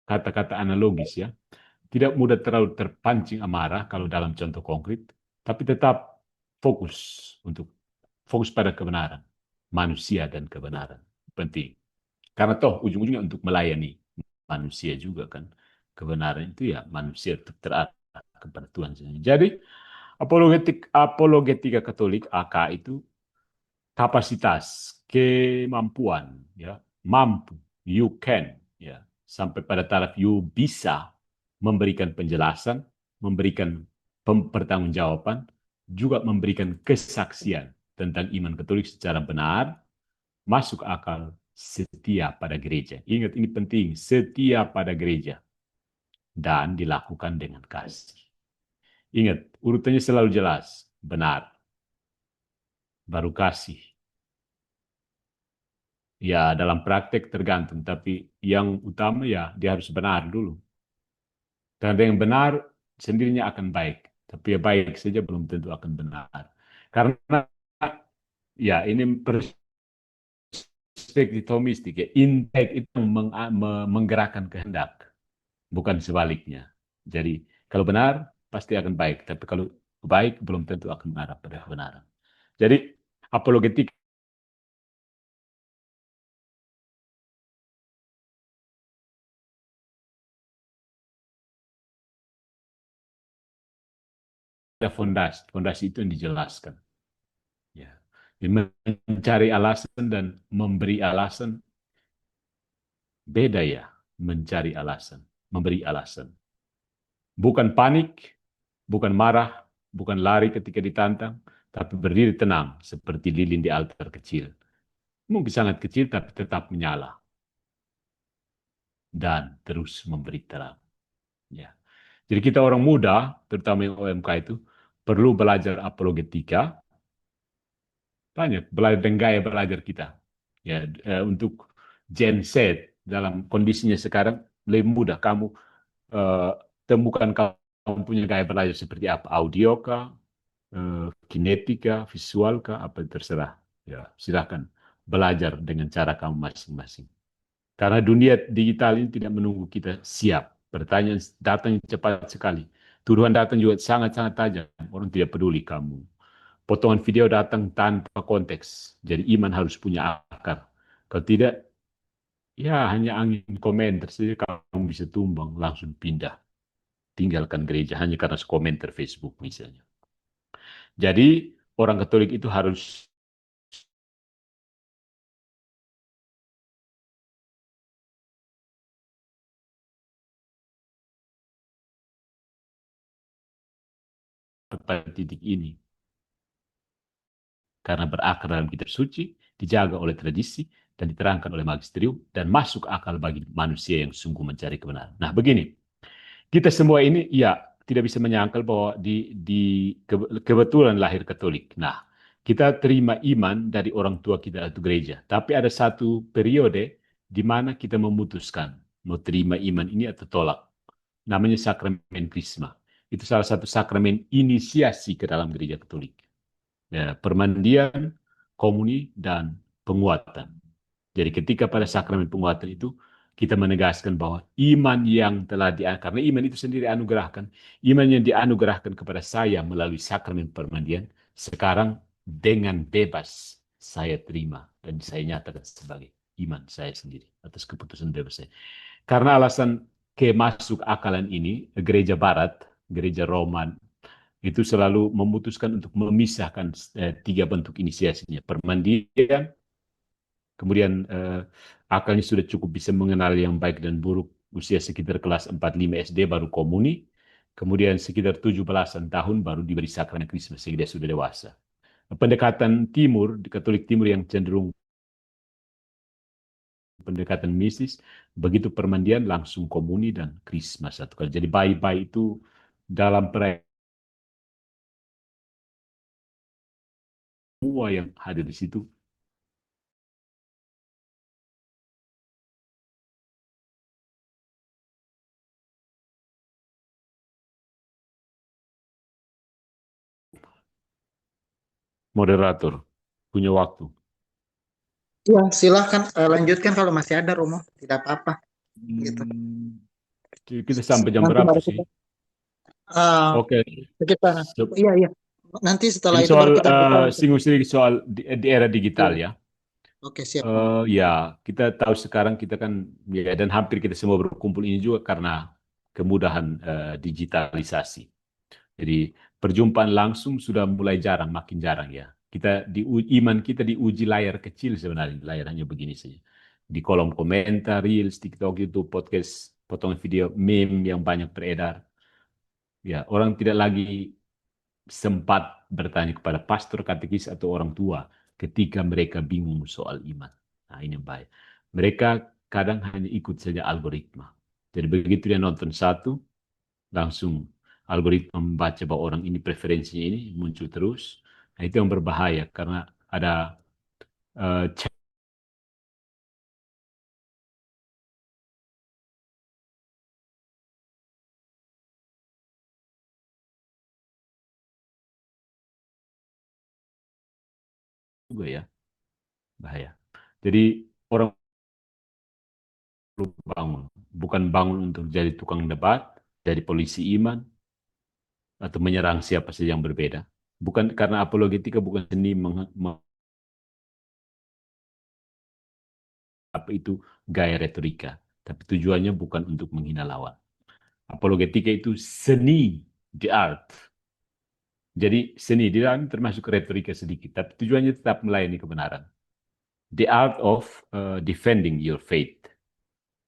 kata-kata analogis ya. Tidak mudah terlalu terpancing amarah kalau dalam contoh konkret, tapi tetap fokus untuk fokus pada kebenaran, manusia dan kebenaran. Penting. Karena toh ujung-ujungnya untuk melayani manusia juga kan. Kebenaran itu ya manusia terarah kepada Tuhan sendiri. Jadi apologetika Katolik AK itu kapasitas, kemampuan, ya, mampu, you can, ya, sampai pada taraf you bisa memberikan penjelasan, memberikan pertanggungjawaban, juga memberikan kesaksian tentang iman Katolik secara benar, masuk akal, setia pada gereja. Ingat ini penting, setia pada gereja dan dilakukan dengan kasih. Ingat, urutannya selalu jelas, benar, baru kasih. Ya, dalam praktek tergantung, tapi yang utama ya dia harus benar dulu. Karena yang benar sendirinya akan baik, tapi ya baik saja belum tentu akan benar. Karena ya ini perspektif Thomistik ya, intek itu menggerakkan kehendak, bukan sebaliknya. Jadi kalau benar pasti akan baik, tapi kalau baik belum tentu akan mengarah pada kebenaran. Jadi apologetik ada fondasi, fondasi itu yang dijelaskan. Ya. Mencari alasan dan memberi alasan beda ya. Mencari alasan, memberi alasan. Bukan panik, bukan marah, bukan lari ketika ditantang, tapi berdiri tenang seperti lilin di altar kecil. Mungkin sangat kecil tapi tetap menyala dan terus memberi terang. Ya. Jadi kita orang muda, terutama yang OMK itu, perlu belajar apologetika, banyak belajar dan gaya belajar kita. Ya, untuk Gen Z dalam kondisinya sekarang lebih mudah kamu eh, temukan kamu punya gaya belajar seperti apa, audio kah, kinetika, visual kah, apa terserah. Ya, silakan belajar dengan cara kamu masing-masing. Karena dunia digital ini tidak menunggu kita siap. Pertanyaan datang cepat sekali. Tuduhan datang juga sangat-sangat tajam. Orang tidak peduli kamu. Potongan video datang tanpa konteks. Jadi iman harus punya akar. Kalau tidak, Ya, hanya angin komentar saja kamu bisa tumbang, langsung pindah, tinggalkan gereja hanya karena komentar Facebook misalnya. Jadi orang Katolik itu harus pada titik ini karena berakar dalam kitab suci, dijaga oleh tradisi, dan diterangkan oleh magisterium, dan masuk akal bagi manusia yang sungguh mencari kebenaran. Nah, begini, kita semua ini, ya, tidak bisa menyangkal bahwa kebetulan lahir Katolik. Nah, kita terima iman dari orang tua kita atau gereja. Tapi ada satu periode di mana kita memutuskan mau terima iman ini atau tolak. Namanya sakramen Krisma. Itu salah satu sakramen inisiasi ke dalam gereja Katolik. Ya, permandian, komuni, dan penguatan. Jadi ketika pada sakramen penguatan itu, kita menegaskan bahwa iman yang telah karena iman itu sendiri anugerahkan, iman yang dianugerahkan kepada saya melalui sakramen permandian, sekarang dengan bebas saya terima dan saya nyatakan sebagai iman saya sendiri atas keputusan bebas saya. Karena alasan kemasuk akalan ini, gereja barat, gereja Roman, itu selalu memutuskan untuk memisahkan tiga bentuk inisiasinya. Permandian, kemudian akalnya sudah cukup bisa mengenal yang baik dan buruk, usia sekitar kelas 4-5 SD baru komuni, kemudian sekitar 17-an tahun baru diberi sakramen Kristus sehingga dia sudah dewasa. Pendekatan timur, di Katolik Timur yang cenderung pendekatan mistis, begitu permandian langsung komuni dan krisma satu kali. Jadi bayi-bayi itu dalam perayaan semua yang hadir di situ moderator punya waktu. Ya, silahkan lanjutkan kalau masih ada Romo, tidak apa-apa gitu. Hmm, kita sampai jam Nanti berapa baru sih? kita Oke. sekitar. Iya iya. Nanti setelah Ini itu soal baru kita buka untuk. singgung sedikit soal di era digital Iya. ya. Oke siap Romo. Ya, kita tahu sekarang kita kan ya dan hampir kita semua berkumpul ini juga karena kemudahan digitalisasi. Jadi perjumpaan langsung sudah mulai jarang, makin jarang ya. Iman kita diuji layar kecil sebenarnya, layar hanya begini saja. Di kolom komentar, reels, TikTok, YouTube, podcast, potongan video, meme yang banyak beredar. Ya, orang tidak lagi sempat bertanya kepada pastor, katekis, atau orang tua ketika mereka bingung soal iman. Nah, ini yang bahaya. Mereka kadang hanya ikut saja algoritma. Jadi begitu dia nonton satu, langsung algoritma membaca bahwa orang ini preferensinya ini muncul terus. Nah, itu yang berbahaya karena ada chat juga ya, bahaya. Jadi orang perlu bangun, bukan bangun untuk jadi tukang debat, jadi polisi iman, atau menyerang siapa saja yang berbeda. Bukan karena apologetika bukan seni apa itu gaya retorika, tapi tujuannya bukan untuk menghina lawan. Apologetika itu seni, the art. Jadi seni di dalam termasuk retorika sedikit, tapi tujuannya tetap melayani kebenaran. The art of defending your faith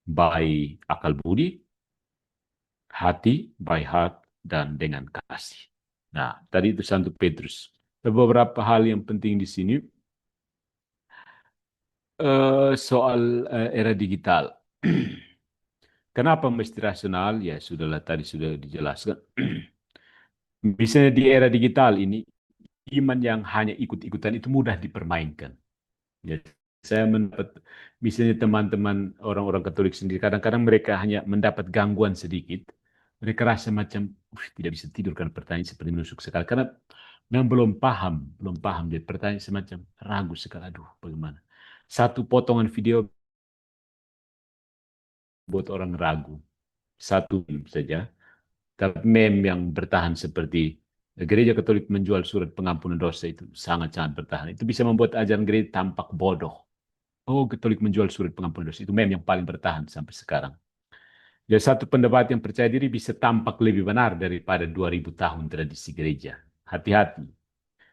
by akal budi, hati, by heart, dan dengan kasih. Nah, tadi itu Santo Petrus. Ada beberapa hal yang penting di sini soal era digital. Kenapa mesti rasional? Ya, sudahlah tadi sudah dijelaskan. Misalnya di era digital ini, iman yang hanya ikut-ikutan itu mudah dipermainkan. Ya, saya mendapat, misalnya teman-teman orang-orang Katolik sendiri, kadang-kadang mereka hanya mendapat gangguan sedikit. Mereka rasa macam, tidak bisa tidur karena pertanyaan seperti menusuk sekali. Karena memang belum paham. Jadi pertanyaan semacam ragu sekali. Aduh, bagaimana? Satu potongan video buat orang ragu. Satu saja. Tapi meme yang bertahan seperti gereja Katolik menjual surat pengampunan dosa itu sangat-sangat bertahan. Itu bisa membuat ajaran gereja tampak bodoh. oh Katolik menjual surat pengampunan dosa. Itu meme yang paling bertahan sampai sekarang. Jadi satu pendapat yang percaya diri bisa tampak lebih benar daripada 2000 tahun tradisi gereja. Hati-hati.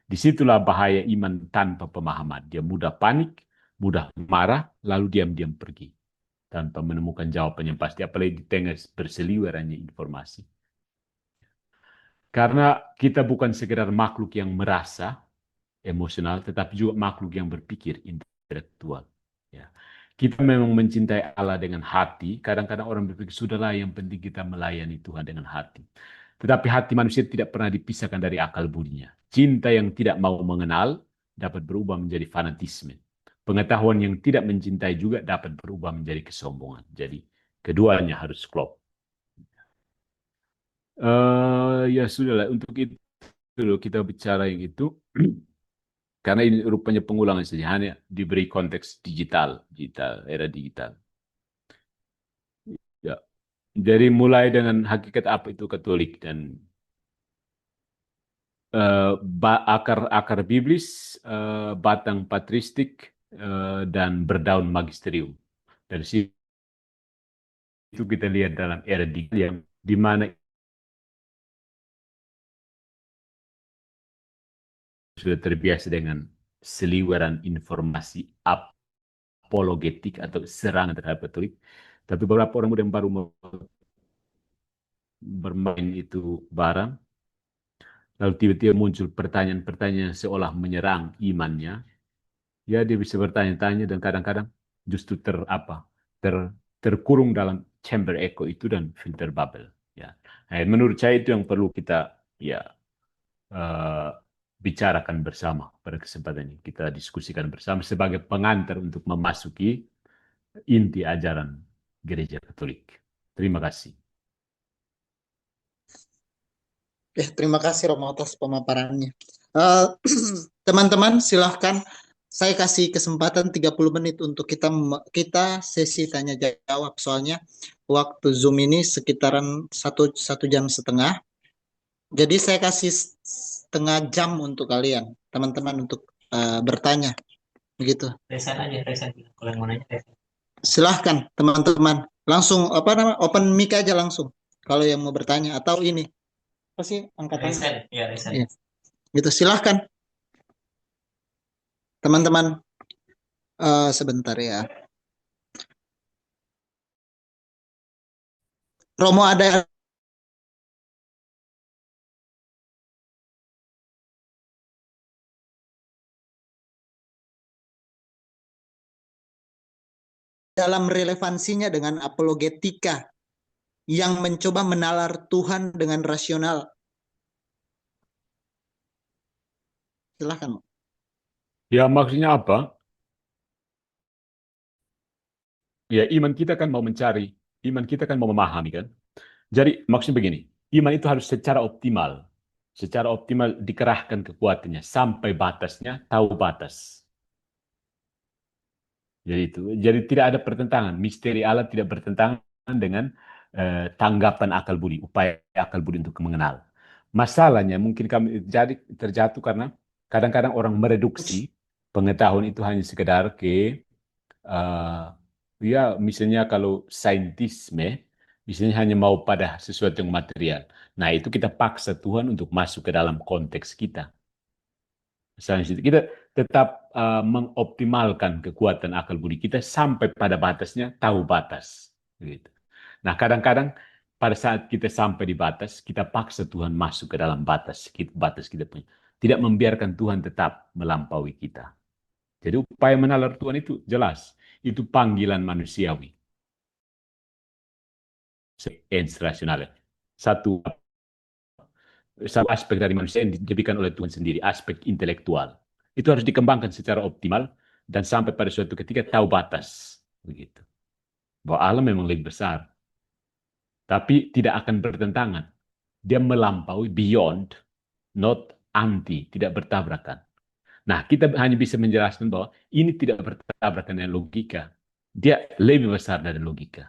Disitulah bahaya iman tanpa pemahaman. Dia mudah panik, mudah marah, lalu diam-diam pergi. Tanpa menemukan jawaban yang pasti. Apalagi di tengah berseliwerannya informasi. Karena kita bukan sekedar makhluk yang merasa, emosional, tetapi juga makhluk yang berpikir intelektual. Ya. Kita memang mencintai Allah dengan hati. Kadang-kadang orang berpikir, sudahlah yang penting kita melayani Tuhan dengan hati. Tetapi hati manusia tidak pernah dipisahkan dari akal budinya. Cinta yang tidak mau mengenal dapat berubah menjadi fanatisme. Pengetahuan yang tidak mencintai juga dapat berubah menjadi kesombongan. Jadi keduanya harus klop. Ya sudahlah, untuk itu dulu kita bicara yang itu. Karena ini rupanya pengulangan saja, hanya diberi konteks digital, era digital. Ya. Jadi mulai dengan hakikat apa itu Katolik dan akar biblis, batang patristik, dan berdaun magisterium. Dari situ kita lihat dalam era digital yang di mana sudah terbiasa dengan seliweran informasi apologetik atau serangan terhadap Katolik. Tapi beberapa orang muda yang baru bermain itu barang, lalu tiba-tiba muncul pertanyaan-pertanyaan seolah menyerang imannya. Ya, dia bisa bertanya-tanya dan kadang-kadang justru terkurung dalam chamber echo itu dan filter bubble. Ya, nah, menurut saya itu yang perlu kita ya eh, bicarakan bersama pada kesempatan ini. Kita diskusikan bersama sebagai pengantar untuk memasuki inti ajaran Gereja Katolik. Terima kasih. Terima kasih Romo atas pemaparannya. Eh, Teman-teman, silahkan saya kasih kesempatan 30 menit untuk kita sesi tanya jawab. Soalnya waktu Zoom ini sekitaran satu jam setengah. Jadi saya kasih setengah jam untuk kalian, teman-teman, untuk bertanya. Begitu. Resan aja, resan. Kalau yang mau nanya, resan. Silahkan teman-teman. Langsung open mic aja langsung. Kalau yang mau bertanya atau ini. Apa sih angkatan? Resan, ya resan. Ya. Gitu, silahkan. Teman-teman, sebentar ya. Romo ada dalam relevansinya dengan apologetika yang mencoba menalar Tuhan dengan rasional. Silahkan. Ya, maksudnya apa? Ya, iman kita kan mau mencari, iman kita kan mau memahami kan. Jadi maksudnya begini, iman itu harus secara optimal dikerahkan kekuatannya sampai batasnya, tahu batas. Jadi itu, jadi tidak ada pertentangan. Misteri Allah tidak bertentangan dengan tanggapan akal budi, upaya akal budi untuk mengenal. Masalahnya mungkin kami jadi terjatuh karena kadang-kadang orang mereduksi pengetahuan itu hanya sekedar eh, ya misalnya kalau saintisme, misalnya hanya mau pada sesuatu yang material. Nah itu kita paksa Tuhan untuk masuk ke dalam konteks kita. Misalnya kita tetap mengoptimalkan kekuatan akal budi kita sampai pada batasnya, tahu batas. Gitu. Nah kadang-kadang pada saat kita sampai di batas, kita paksa Tuhan masuk ke dalam batas kita punya. Tidak membiarkan Tuhan tetap melampaui kita. Jadi upaya menalar Tuhan itu jelas. Itu panggilan manusiawi. Rasional. Satu, satu aspek dari manusia yang dijadikan oleh Tuhan sendiri, aspek intelektual. Itu harus dikembangkan secara optimal dan sampai pada suatu ketika tahu batas. Begitu. Bahwa Allah memang lebih besar. Tapi tidak akan bertentangan. Dia melampaui beyond, not anti, tidak bertabrakan. Nah, kita hanya bisa menjelaskan bahwa ini tidak bertabrakan dengan logika. Dia lebih besar dari logika.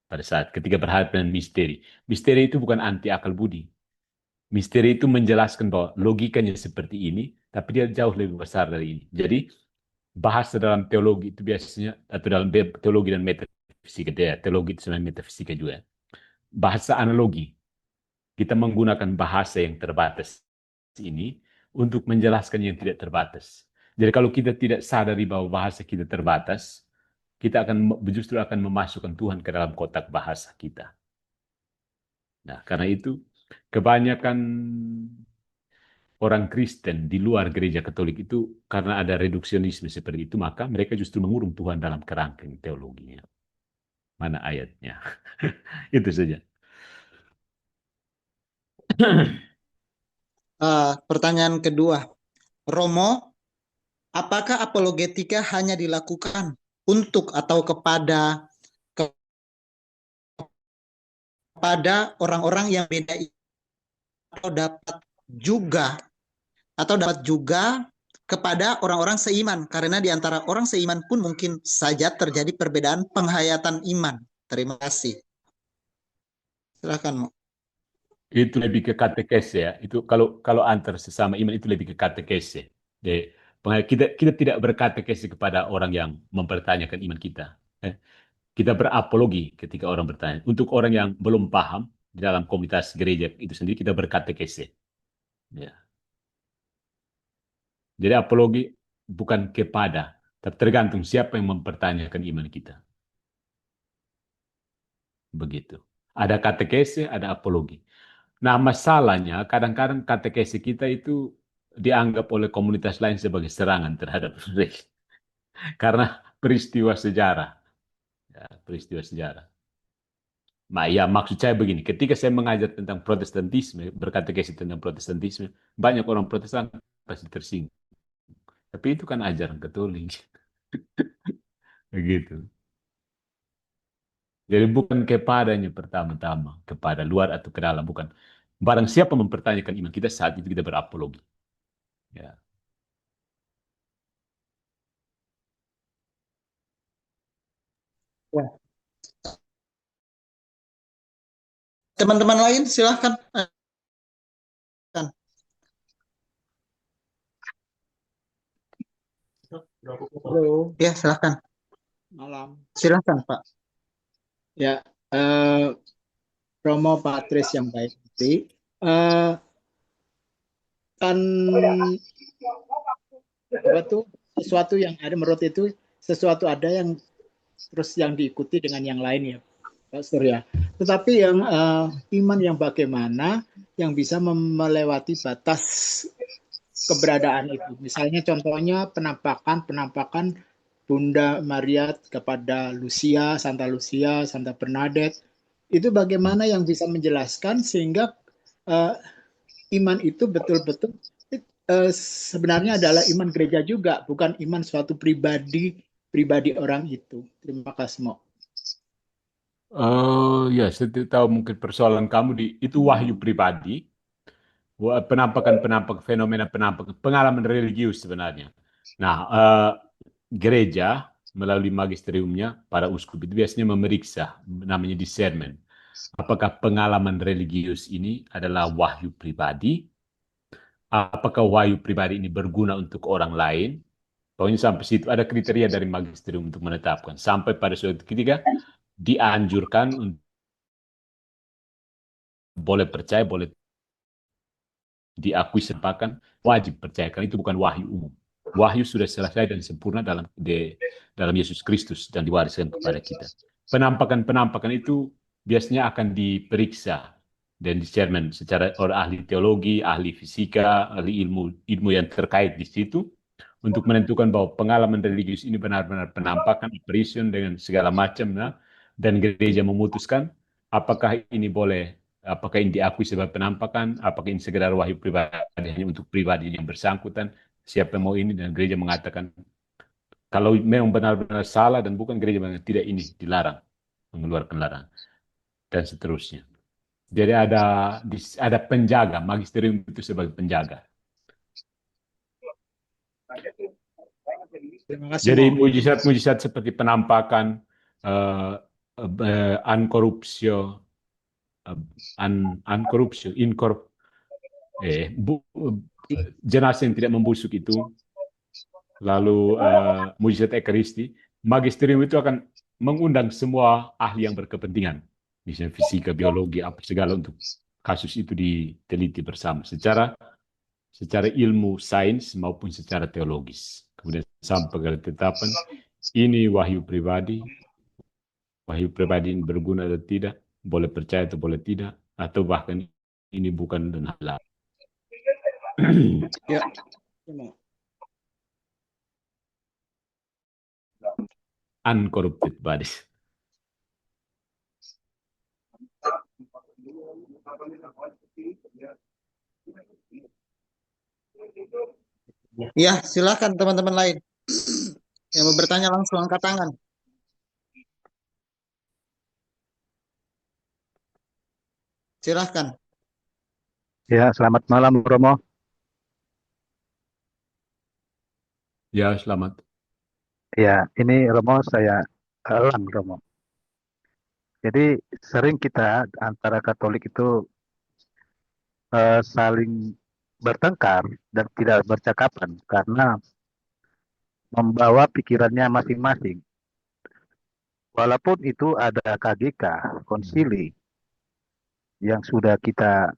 Pada saat ketika berhadapan dengan misteri. Misteri itu bukan anti akal budi. Misteri itu menjelaskan bahwa logikanya seperti ini, tapi dia jauh lebih besar dari ini. Jadi, bahasa dalam teologi itu biasanya, atau dalam teologi dan metafisika, teologi itu sebenarnya metafisika juga. Bahasa analogi. Kita menggunakan bahasa yang terbatas ini untuk menjelaskan yang tidak terbatas. Jadi kalau kita tidak sadari bahwa bahasa kita terbatas, kita akan justru akan memasukkan Tuhan ke dalam kotak bahasa kita. Nah, karena itu kebanyakan orang Kristen di luar gereja Katolik itu karena ada reduksionisme seperti itu, maka mereka justru mengurung Tuhan dalam kerangkeng teologinya. Mana ayatnya? Itu saja. Pertanyaan kedua, Romo, apakah apologetika hanya dilakukan untuk atau kepada orang-orang yang beda atau dapat juga kepada orang-orang seiman, karena di antara orang seiman pun mungkin saja terjadi perbedaan penghayatan iman. Terima kasih. Silakan, Mo. Itu lebih ke katekese ya. Itu kalau antar sesama iman itu lebih ke katekese. Kita tidak berkatekese kepada orang yang mempertanyakan iman kita. Kita berapologi ketika orang bertanya. Untuk orang yang belum paham di dalam komunitas gereja itu sendiri kita berkatekese. Ya. Jadi apologi bukan kepada, tapi tergantung siapa yang mempertanyakan iman kita. Begitu. Ada katekese, ada apologi. Nah, masalahnya kadang-kadang katekese kita itu dianggap oleh komunitas lain sebagai serangan terhadap mereka. Karena peristiwa sejarah. Ya, peristiwa sejarah. Nah, ya maksud saya begini, ketika saya mengajar tentang protestantisme, berkatekese tentang protestantisme, banyak orang protestan pasti tersinggung. Tapi itu kan ajaran Katolik. Begitu. Jadi bukan kepadanya pertama-tama, kepada luar atau ke dalam, bukan. Barang siapa mempertanyakan iman kita, saat itu kita berapologi. Ya. Ya. Teman-teman lain silahkan. Halo, Ya, silahkan. malam. Silahkan, Pak. Ya, Romo Patris yang baik hati. Kan apa tuh sesuatu yang ada menurut itu sesuatu ada yang terus yang diikuti dengan yang lain ya, Pak Surya. Tetapi yang iman yang bagaimana yang bisa melewati batas keberadaan itu. Misalnya contohnya penampakan Bunda Maria kepada Lucia, Santa Bernadette. Itu bagaimana yang bisa menjelaskan sehingga uh, iman itu betul-betul sebenarnya adalah iman gereja juga, bukan iman suatu pribadi orang itu. Terima kasih, Mo. Oh ya, saya tidak tahu mungkin persoalan kamu itu wahyu pribadi, penampakan-penampakan, fenomena penampakan, pengalaman religius sebenarnya. Nah, gereja melalui magisteriumnya, para uskup itu biasanya memeriksa, namanya discernment. Apakah pengalaman religius ini adalah wahyu pribadi? Apakah wahyu pribadi ini berguna untuk orang lain? Pokoknya sampai situ ada kriteria dari magisterium untuk menetapkan. Sampai pada suatu ketika dianjurkan untuk boleh percaya, boleh diakui sepakan, wajib percaya. Karena itu bukan wahyu umum. Wahyu sudah selesai dan sempurna dalam Yesus Kristus dan diwariskan kepada kita. Penampakan-penampakan itu biasanya akan diperiksa dan dicermin secara oleh ahli teologi, ahli fisika, ahli ilmu yang terkait di situ untuk menentukan bahwa pengalaman religius ini benar-benar penampakan, apparition dengan segala macam, nah, dan gereja memutuskan apakah ini boleh, apakah ini diakui sebagai penampakan, apakah ini sekedar wahyu pribadi hanya untuk pribadi yang bersangkutan, siapa yang mau ini, dan gereja mengatakan kalau memang benar-benar salah dan bukan, gereja mengatakan tidak, ini dilarang, mengeluarkan larangan, dan seterusnya. Jadi ada penjaga, magisterium itu sebagai penjaga. Terima kasih, Jadi Mo. mujizat-mujizat seperti penampakan, unkorupsio, unkorupsio, jenazah yang tidak membusuk itu, lalu mujizat ekaristi, magisterium itu akan mengundang semua ahli yang berkepentingan, misalnya fisika, biologi, apa segala untuk kasus itu diteliti bersama secara ilmu sains maupun secara teologis. Kemudian sampai ke ketetapan ini wahyu pribadi ini berguna atau tidak, boleh percaya atau boleh tidak, atau bahkan ini bukan dan halal. Ya. Uncorrupted bodies. Ya, silakan teman-teman lain yang mau bertanya langsung angkat tangan. Silahkan. Ya, selamat malam Romo. Ya, selamat. Ya, ini Romo saya Elang Romo. Jadi sering kita antara Katolik itu saling bertengkar dan tidak bercakapan karena membawa pikirannya masing-masing. Walaupun itu ada KGK, konsili yang sudah kita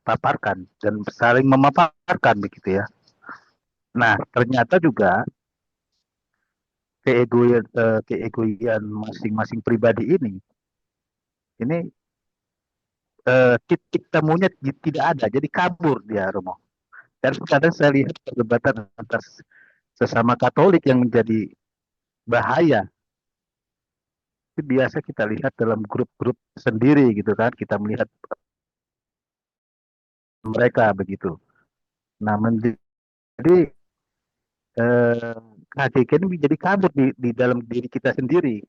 paparkan dan saling memaparkan begitu ya. Nah, ternyata juga keegoian masing-masing pribadi ini titik temunya tidak ada, jadi kabur dia Romo. Dan kadang saya lihat perdebatan antar sesama Katolik yang menjadi bahaya. Itu biasa kita lihat dalam grup-grup sendiri gitu kan, kita melihat mereka begitu. Nah, jadi KGK ini menjadi kabur di dalam diri kita sendiri.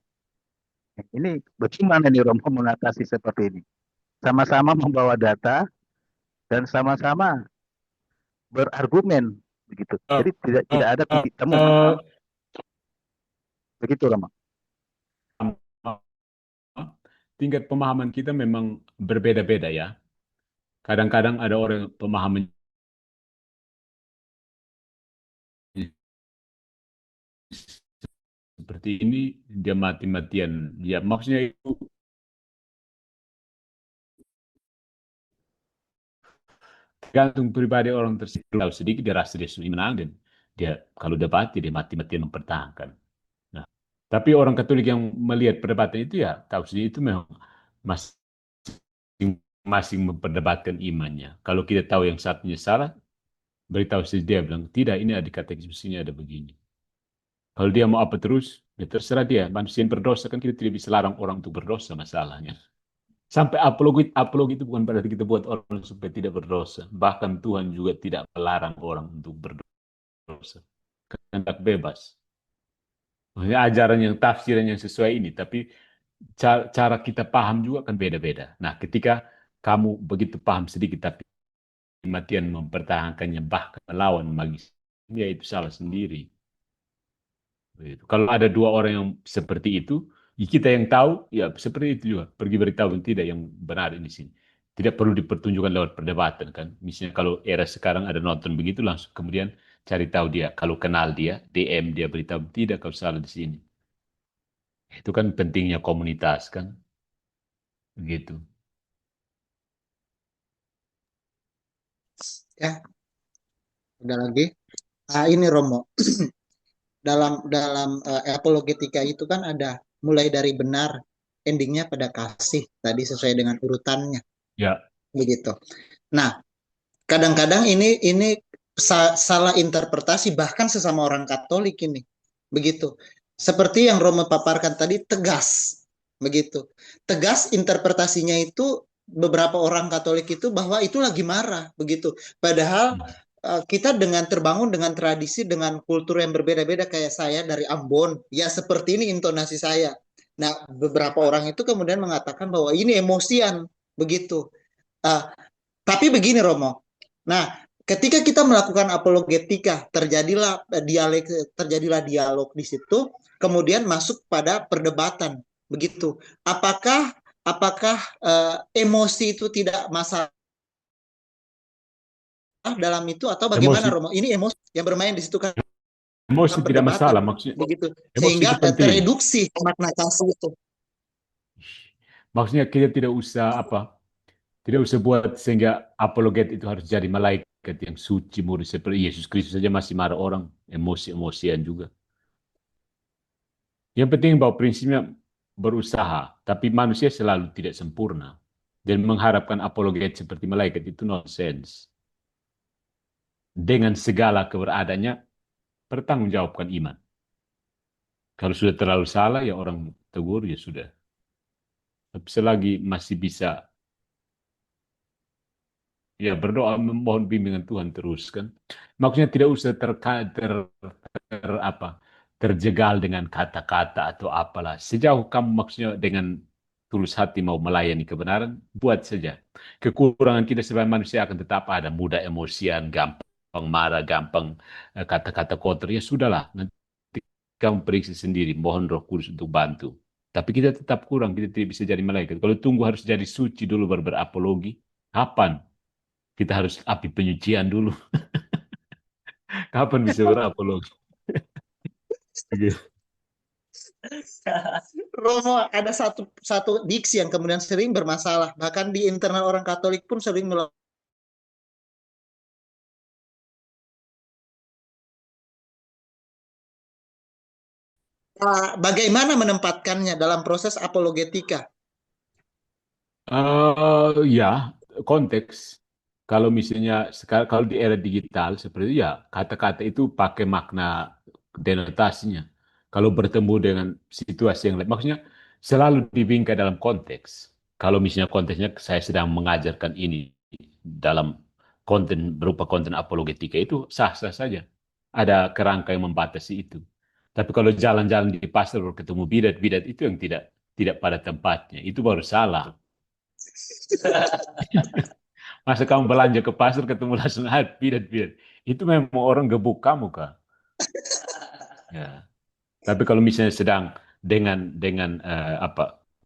Ini bagaimana nih Romo mengatasi seperti ini? Sama-sama membawa data dan sama-sama berargumen begitu. Jadi tidak ada titik temu. Begitu Romo. Tingkat pemahaman kita memang berbeda-beda ya. Kadang-kadang ada orang pemahaman seperti ini, dia mati-matian. Ya, maksudnya itu tergantung pribadi orang tersebut. Kalau sedikit dia rasa dia sudah menang dan dia kalau dapat dia mati-matian mempertahankan. Nah, tapi orang Katolik yang melihat perdebatan itu ya tahu sendiri itu memang masing-masing memperdebatkan imannya. Kalau kita tahu yang satunya salah, beritahu saja dia bilang tidak, ini ada katekismus ini ada begini. Kalau dia mau apa terus, ya terserah dia. Manusia yang berdosa kan kita tidak bisa larang orang untuk berdosa masalahnya. Sampai apologi itu bukan berarti kita buat orang supaya tidak berdosa. Bahkan Tuhan juga tidak melarang orang untuk berdosa. Kehendak bebas. Maksudnya ajaran yang tafsiran yang sesuai ini. Tapi cara kita paham juga kan beda-beda. Nah, ketika kamu begitu paham sedikit tapi matian mempertahankannya bahkan melawan magis, ya itu salah sendiri. Begitu. Kalau ada dua orang yang seperti itu, ya kita yang tahu, ya seperti itu juga. Pergi beritahu tidak yang benar di sini. Tidak perlu dipertunjukkan lewat perdebatan kan. Misalnya kalau era sekarang ada nonton begitu, langsung kemudian cari tahu dia. Kalau kenal dia, DM dia beritahu tidak kau salah di sini. Itu kan pentingnya komunitas kan. Begitu. Ya, ada lagi. Ini Romo. dalam apologetika itu kan ada mulai dari benar, endingnya pada kasih tadi sesuai dengan urutannya. Ya. Begitu. Nah, kadang-kadang ini salah interpretasi bahkan sesama orang Katolik ini. Begitu. Seperti yang Romo paparkan tadi, tegas. Begitu. Tegas interpretasinya itu beberapa orang Katolik itu bahwa itu lagi marah. Begitu. Padahal kita dengan terbangun dengan tradisi, dengan kultur yang berbeda-beda kayak saya dari Ambon. Ya seperti ini intonasi saya. Nah, beberapa orang itu kemudian mengatakan bahwa ini emosian. Begitu. Tapi begini Romo. Nah, ketika kita melakukan apologetika, terjadilah dialog di situ, kemudian masuk pada perdebatan, begitu. Apakah emosi itu tidak masalah dalam itu atau bagaimana emosi. Romo? Ini emosi yang bermain di situ kan? Emosi dalam tidak perdebatan masalah, maksudnya begitu, emosi sehingga itu penting. tereduksi makna kasih itu. Maksudnya kita tidak usah tidak usah buat sehingga apologet itu harus jadi malaikat yang suci murni seperti Yesus Kristus saja masih marah orang, emosi-emosian juga. Yang penting bahwa prinsipnya berusaha, tapi manusia selalu tidak sempurna. Dan mengharapkan apologet seperti malaikat itu nonsens. Dengan segala keberadaannya, pertanggungjawabkan iman. Kalau sudah terlalu salah, ya orang tegur, ya sudah. Tapi selagi masih bisa, ya berdoa memohon bimbingan Tuhan terus kan. Maksudnya tidak usah terjegal dengan kata-kata atau apalah. Sejauh kamu maksudnya dengan tulus hati mau melayani kebenaran, buat saja. Kekurangan kita sebagai manusia akan tetap ada, mudah emosian, gampang marah, gampang kata-kata kotor. Ya sudahlah, nanti kamu periksa sendiri, mohon Roh Kudus untuk bantu. Tapi kita tetap kurang, kita tidak bisa jadi malaikat. Kalau tunggu harus jadi suci dulu baru berapologi, kapan? Kita harus api penyucian dulu. Kapan bisa berapologi? Begitu. Romo, ada satu diksi yang kemudian sering bermasalah, bahkan di internal orang Katolik pun sering bagaimana menempatkannya dalam proses apologetika. Ya, konteks. Kalau misalnya sekarang kalau di era digital seperti itu, ya kata-kata itu pakai makna denotasinya. Kalau bertemu dengan situasi yang lain, maksudnya selalu dibingkai dalam konteks. Kalau misalnya konteksnya saya sedang mengajarkan ini dalam konten berupa konten apologetika itu sah-sah saja. Ada kerangka yang membatasi itu. Tapi kalau jalan-jalan di pasar baru ketemu bidat-bidat itu yang tidak pada tempatnya, itu baru salah. Masa kamu belanja ke pasar ketemu langsung bidat-bidat. Itu memang orang gebuk kamu kah? Ya. Tapi kalau misalnya sedang dengan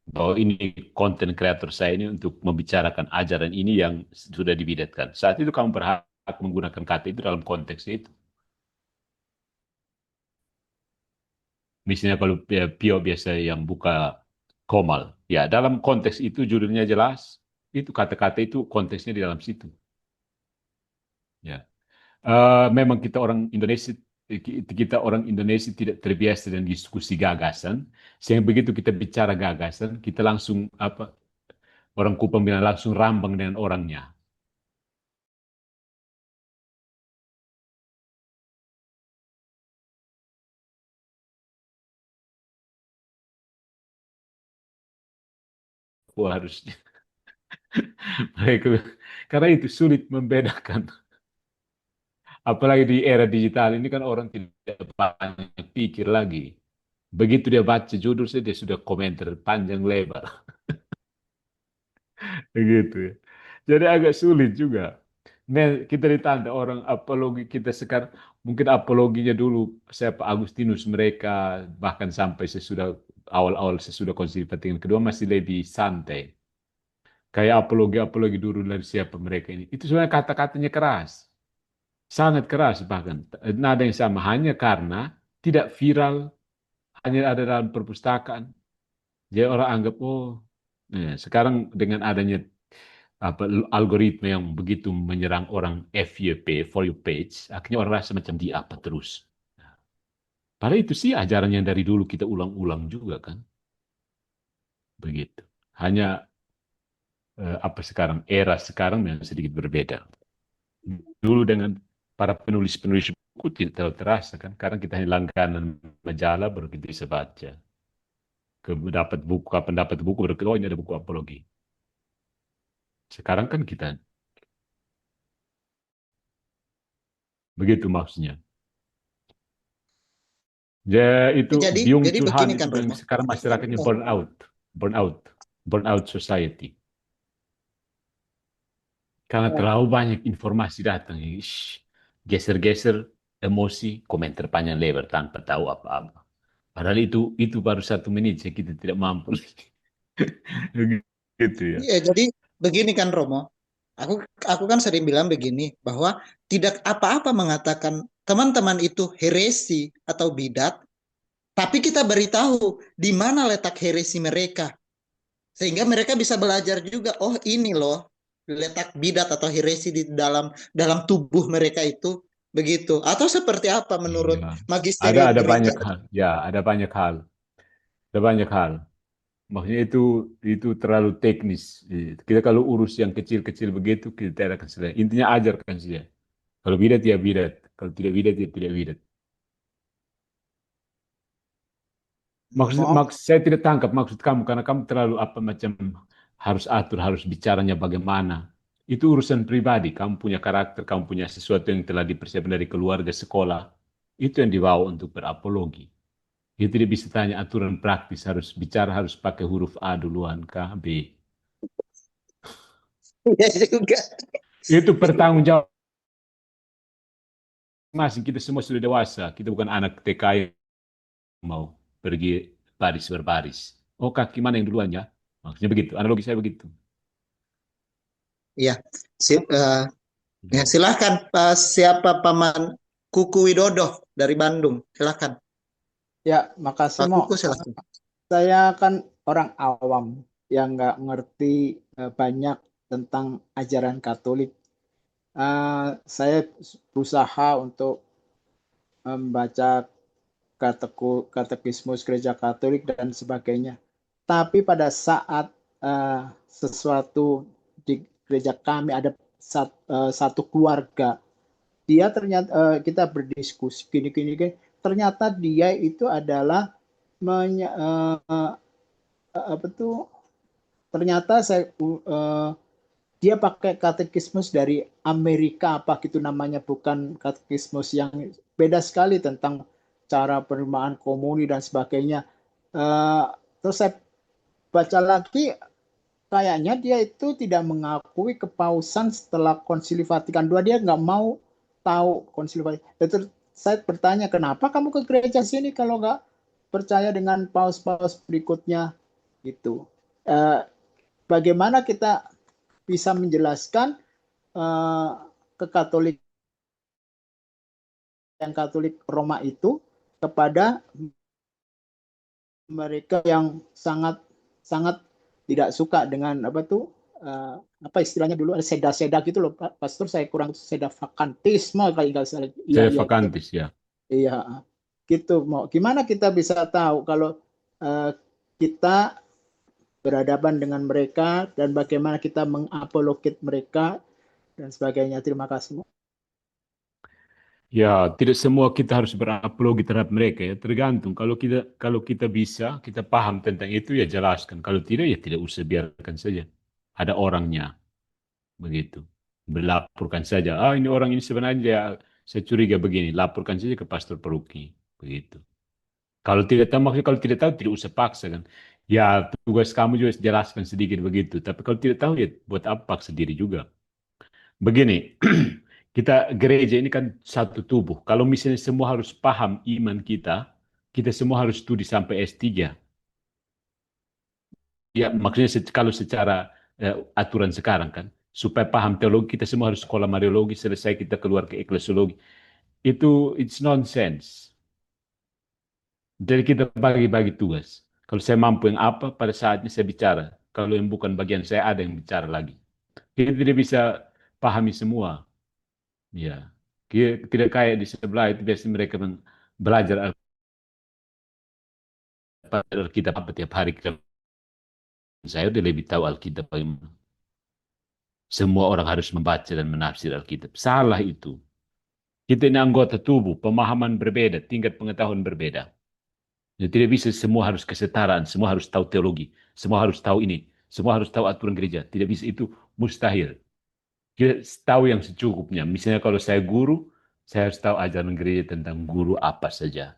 bahwa ini konten kreator saya ini untuk membicarakan ajaran ini yang sudah dibidatkan. Saat itu kamu berhak menggunakan kata itu dalam konteks itu. Misalnya kalau Pio biasa yang buka Komal, ya dalam konteks itu judulnya jelas, itu kata-kata itu konteksnya di dalam situ. Ya. Memang kita orang Indonesia tidak terbiasa dengan diskusi gagasan, sehingga begitu kita bicara gagasan, kita langsung orang Kupang bilang langsung rambang dengan orangnya. Wah, harusnya mereka karena itu sulit membedakan. Apalagi di era digital ini kan orang tidak banyak pikir lagi. Begitu dia baca judul saja dia sudah komentar panjang lebar. Begitu ya. Jadi agak sulit juga. Nah, kita ditanda orang apologi kita sekarang, mungkin apologinya dulu siapa Agustinus mereka, bahkan sampai awal-awal sesudah Konsili Vatikan kedua masih lebih santai. Kayak apologi-apologi dulu dari siapa mereka ini. Itu sebenarnya kata-katanya keras. Sangat keras bahkan. Nada yang sama hanya karena tidak viral, hanya ada dalam perpustakaan. Jadi orang anggap, oh, sekarang dengan adanya algoritma yang begitu menyerang orang FYP, for you page, akhirnya orang rasa macam di apa terus. Padahal itu sih ajaran yang dari dulu kita ulang-ulang juga kan. Begitu. Hanya sekarang, era sekarang memang sedikit berbeda. Dulu dengan para penulis-penulis buku tidak terlalu terasa kan, karena kita hanya langganan majalah baru kita bisa baca. Dapat buku, kapan dapat buku, baru oh ini ada buku apologi. Sekarang kan kita begitu maksudnya. Jadi biung begini curhat kan, itu yang Romo. sekarang masyarakatnya burn out society. Karena terlalu banyak informasi datang. Geser-geser emosi, komentar panjang lebar tanpa tahu apa-apa. Padahal itu baru 1 menit, kita tidak mampu. Gitu ya. Iya, jadi begini kan, Romo. Aku kan sering bilang begini bahwa tidak apa-apa mengatakan teman-teman itu heresi atau bidat, tapi kita beritahu di mana letak heresi mereka sehingga mereka bisa belajar juga. Oh, ini loh letak bidat atau heresi di dalam dalam tubuh mereka itu begitu. Atau seperti apa menurut Ya. magisterium Ada gereja? banyak hal. Ya, ada banyak hal. Ada banyak hal. Maksudnya itu terlalu teknis. Kita kalau urus yang kecil-kecil begitu kita akan selesai. Intinya ajarkan saja. Kalau bidat ya bidat, kalau tidak bidat ya tidak bidat. Maaf, Saya tidak tangkap maksud kamu karena kamu terlalu apa macam harus atur, harus bicaranya bagaimana. Itu urusan pribadi. Kamu punya karakter, kamu punya sesuatu yang telah dipersiapkan dari keluarga, sekolah. Itu yang dibawa untuk berapologi. Dia tidak bisa tanya aturan praktis, harus bicara harus pakai huruf A duluan, K, B. Iya juga. Itu pertanggung jawab masing. Kita semua sudah dewasa. Kita bukan anak TK yang mau pergi baris berbaris. Oh, kaki mana yang duluan ya? Maksudnya begitu. Analogi saya begitu. Iya. Ya, silahkan siapa Paman Kuku Widodo dari Bandung. Silahkan. ya makasih Pak Mo. Kuku silahkan. Saya kan orang awam yang nggak ngerti banyak tentang ajaran Katolik. Saya berusaha untuk membaca katekismus gereja Katolik dan sebagainya. Tapi pada saat sesuatu di gereja kami ada satu keluarga, dia ternyata kita berdiskusi gini, ternyata dia itu adalah apa tuh? Ternyata dia pakai katekismus dari Amerika apa gitu namanya, bukan katekismus yang beda sekali tentang cara penerimaan komuni dan sebagainya. Terus saya baca lagi, kayaknya dia itu tidak mengakui kepausan setelah Konsili Vatikan II. Dia nggak mau tahu Konsili Vatikan. Terus saya bertanya, kenapa kamu ke gereja sini kalau nggak percaya dengan paus-paus berikutnya gitu. Bagaimana kita bisa menjelaskan ke Katolik yang Katolik Roma itu kepada mereka yang sangat sangat tidak suka dengan apa istilahnya dulu ada seda-seda gitu loh, Pak Pastor, saya kurang seda vakantisme kali nggak salah. Saya Iya gitu. vakantis ya. Iya gitu. Mau gimana kita bisa tahu kalau kita berhadapan dengan mereka dan bagaimana kita mengapologit mereka dan sebagainya. Terima kasih. Ya, tidak semua kita harus berapologi terhadap mereka ya. Tergantung. Kalau kita bisa, kita paham tentang itu ya jelaskan. Kalau tidak ya tidak usah, biarkan saja. Ada orangnya begitu. Berlaporkan saja. Ah, ini orang ini sebenarnya saya curiga begini. Laporkan saja ke pastor paroki begitu. Kalau tidak tahu, maksudnya kalau tidak tahu tidak usah paksa kan. Ya tugas kamu juga jelaskan sedikit begitu. Tapi kalau tidak tahu ya buat apa paksa diri juga. Begini, kita gereja ini kan satu tubuh. Kalau misalnya semua harus paham iman kita semua harus studi sampai S3. Ya, maksudnya kalau secara aturan sekarang kan, supaya paham teologi kita semua harus sekolah Mariologi, selesai kita keluar ke eklesiologi. It's nonsense. Jadi kita bagi-bagi tugas. Kalau saya mampu yang apa, pada saatnya saya bicara. Kalau yang bukan bagian saya, ada yang bicara lagi. Kita tidak bisa pahami semua. Ya, tidak kayak di sebelah itu biasanya mereka belajar Alkitab apa tiap hari. Saya udah lebih tahu Alkitab bagaimana. Semua orang harus membaca dan menafsir Alkitab. Salah itu. Kita ini anggota tubuh, pemahaman berbeda, tingkat pengetahuan berbeda. Jadi tidak bisa semua harus kesetaraan, semua harus tahu teologi, semua harus tahu ini, semua harus tahu aturan gereja. Tidak bisa, itu mustahil. Kita tahu yang secukupnya. Misalnya kalau saya guru, saya harus tahu ajaran gereja tentang guru apa saja.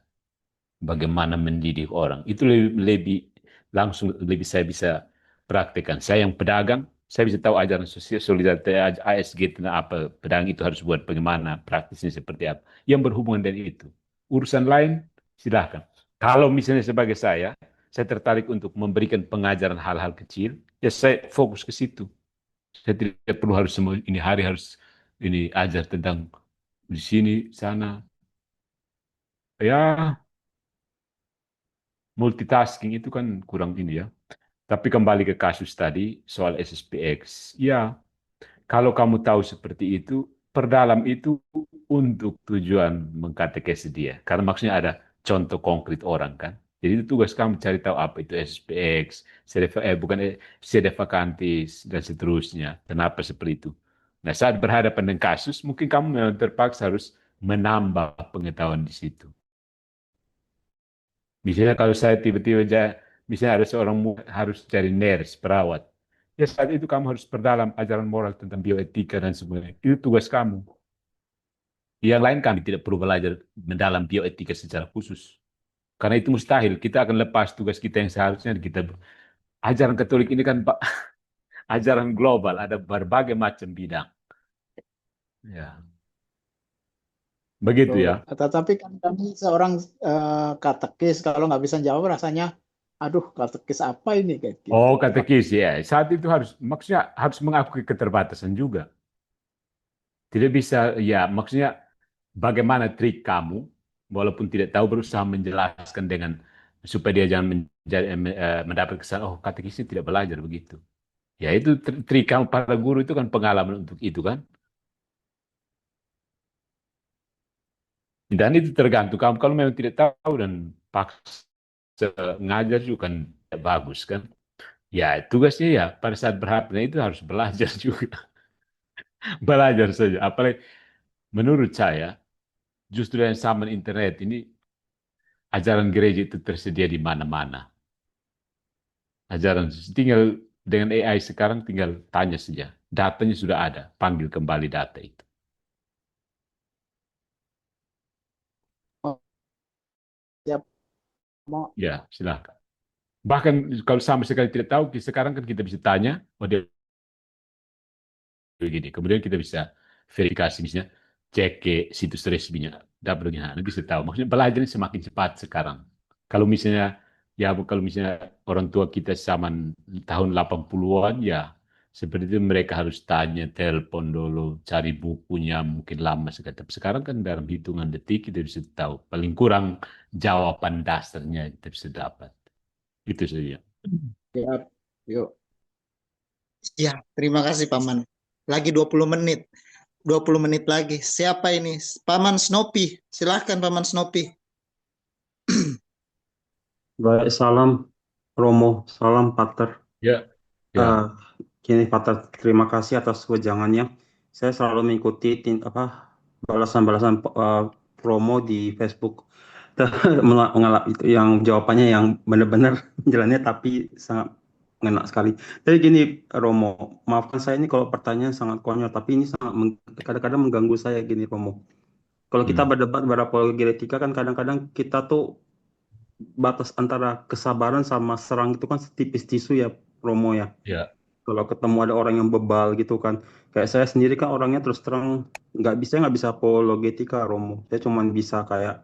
Bagaimana mendidik orang. Itu lebih langsung, lebih saya bisa praktekkan. Saya yang pedagang, saya bisa tahu ajaran sosial solidaritas ASG tentang apa pedagang itu harus buat, bagaimana praktisnya seperti apa. Yang berhubungan dengan itu. Urusan lain, silahkan. Kalau misalnya sebagai saya tertarik untuk memberikan pengajaran hal-hal kecil, ya saya fokus ke situ. Saya tidak perlu harus semua ini hari harus ini ajar tentang di sini sana. Ya, multitasking itu kan kurang ini ya. Tapi kembali ke kasus tadi soal SSPX. Ya, kalau kamu tahu seperti itu, perdalam itu untuk tujuan mengkatekesi dia. Karena maksudnya ada contoh konkret orang kan. Jadi itu tugas kamu cari tahu apa itu SPX, bukan sedevacantis dan seterusnya. Kenapa seperti itu? Nah, saat berhadapan dengan kasus, mungkin kamu memang terpaksa harus menambah pengetahuan di situ. Misalnya kalau saya tiba-tiba misalnya ada seorang harus cari nurse, perawat. Ya saat itu kamu harus perdalam ajaran moral tentang bioetika dan sebagainya. Itu tugas kamu. Yang lain kami tidak perlu belajar mendalam bioetika secara khusus. Karena itu mustahil. Kita akan lepas tugas kita yang seharusnya kita. Ajaran Katolik ini kan Pak, ajaran global, ada berbagai macam bidang. Ya, begitu ya. Tetapi kan kami seorang katekis, kalau nggak bisa jawab rasanya, aduh katekis apa ini kayak gitu. Oh, katekis ya. Saat itu harus, maksudnya harus mengakui keterbatasan juga. Tidak bisa, ya maksudnya bagaimana trik kamu, walaupun tidak tahu berusaha menjelaskan dengan supaya dia jangan mendapat kesan, oh katekisnya tidak belajar begitu. Ya itu trik kamu para guru itu kan pengalaman untuk itu kan. Dan itu tergantung kamu. Kalau memang tidak tahu dan paksa ngajar juga kan tidak bagus kan. Ya tugasnya ya pada saat berhadapan itu harus belajar juga. Belajar saja. Apalagi menurut saya justru yang zaman internet ini ajaran gereja itu tersedia di mana-mana. Ajaran tinggal dengan AI sekarang tinggal tanya saja. Datanya sudah ada, panggil kembali data itu. Oh, siap. Mau Ya, silakan. Bahkan kalau sama sekali tidak tahu, sekarang kan kita bisa tanya, oh dia begini. Kemudian kita bisa verifikasi misalnya, cek ke situs resminya, dapat begini. Nah, bisa tahu. Maksudnya belajar semakin cepat sekarang. Kalau misalnya, ya kalau misalnya orang tua kita zaman tahun 80-an, ya seperti itu mereka harus tanya, telepon dulu, cari bukunya, mungkin lama sekali. Tapi sekarang kan dalam hitungan detik kita bisa tahu. Paling kurang jawaban dasarnya kita bisa dapat. Itu saja. siap. Yuk. Ya, terima kasih Paman. Lagi 20 menit. 20 menit lagi. Siapa ini? Paman Snoopy. Silahkan Paman Snoopy. Baik, salam Romo, salam Pater. Ya, ya. Gini Pater, terima kasih atas wejangannya. Saya selalu mengikuti balasan-balasan promo di Facebook. Mengalami itu yang jawabannya yang benar-benar jalannya tapi sangat ngena sekali. Jadi gini Romo, maafkan saya ini kalau pertanyaan sangat konyol, tapi ini sangat kadang-kadang mengganggu saya gini Romo. Kalau kita berdebat berapologetika kan kadang-kadang kita tuh batas antara kesabaran sama serang itu kan setipis tisu ya Romo ya. Ya. Kalau ketemu ada orang yang bebal gitu kan, kayak saya sendiri kan orangnya terus terang nggak bisa apologetika Romo. Saya cuma bisa kayak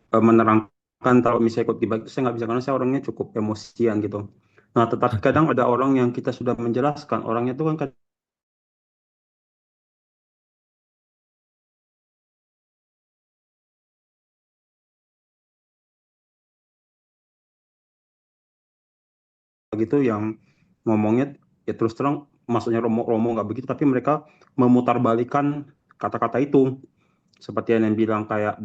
menerangkan kalau misalnya ikut debat itu saya nggak bisa karena saya orangnya cukup emosian gitu. Nah tetapi kadang ada orang yang kita sudah menjelaskan orangnya itu kan gitu yang ngomongnya ya terus terang maksudnya Romo nggak begitu tapi mereka memutarbalikkan kata-kata itu seperti yang bilang kayak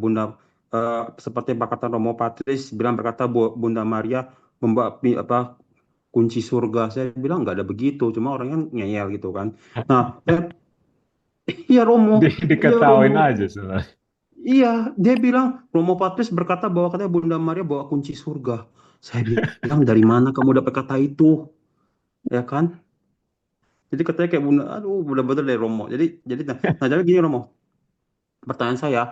seperti perkataan Romo Patris bilang berkata Bunda Maria membawa kunci surga. Saya bilang nggak ada begitu, cuma orangnya ngeyel gitu kan. Nah, iya Romo, iya Diketawain Romo, aja sebenarnya. iya dia bilang Romo Patris berkata bahwa katanya Bunda Maria bawa kunci surga. Saya bilang dari mana kamu dapat kata itu, ya kan? Jadi katanya kayak Bunda, aduh bener-bener deh Romo. Jadi nah jadi gini Romo, pertanyaan saya,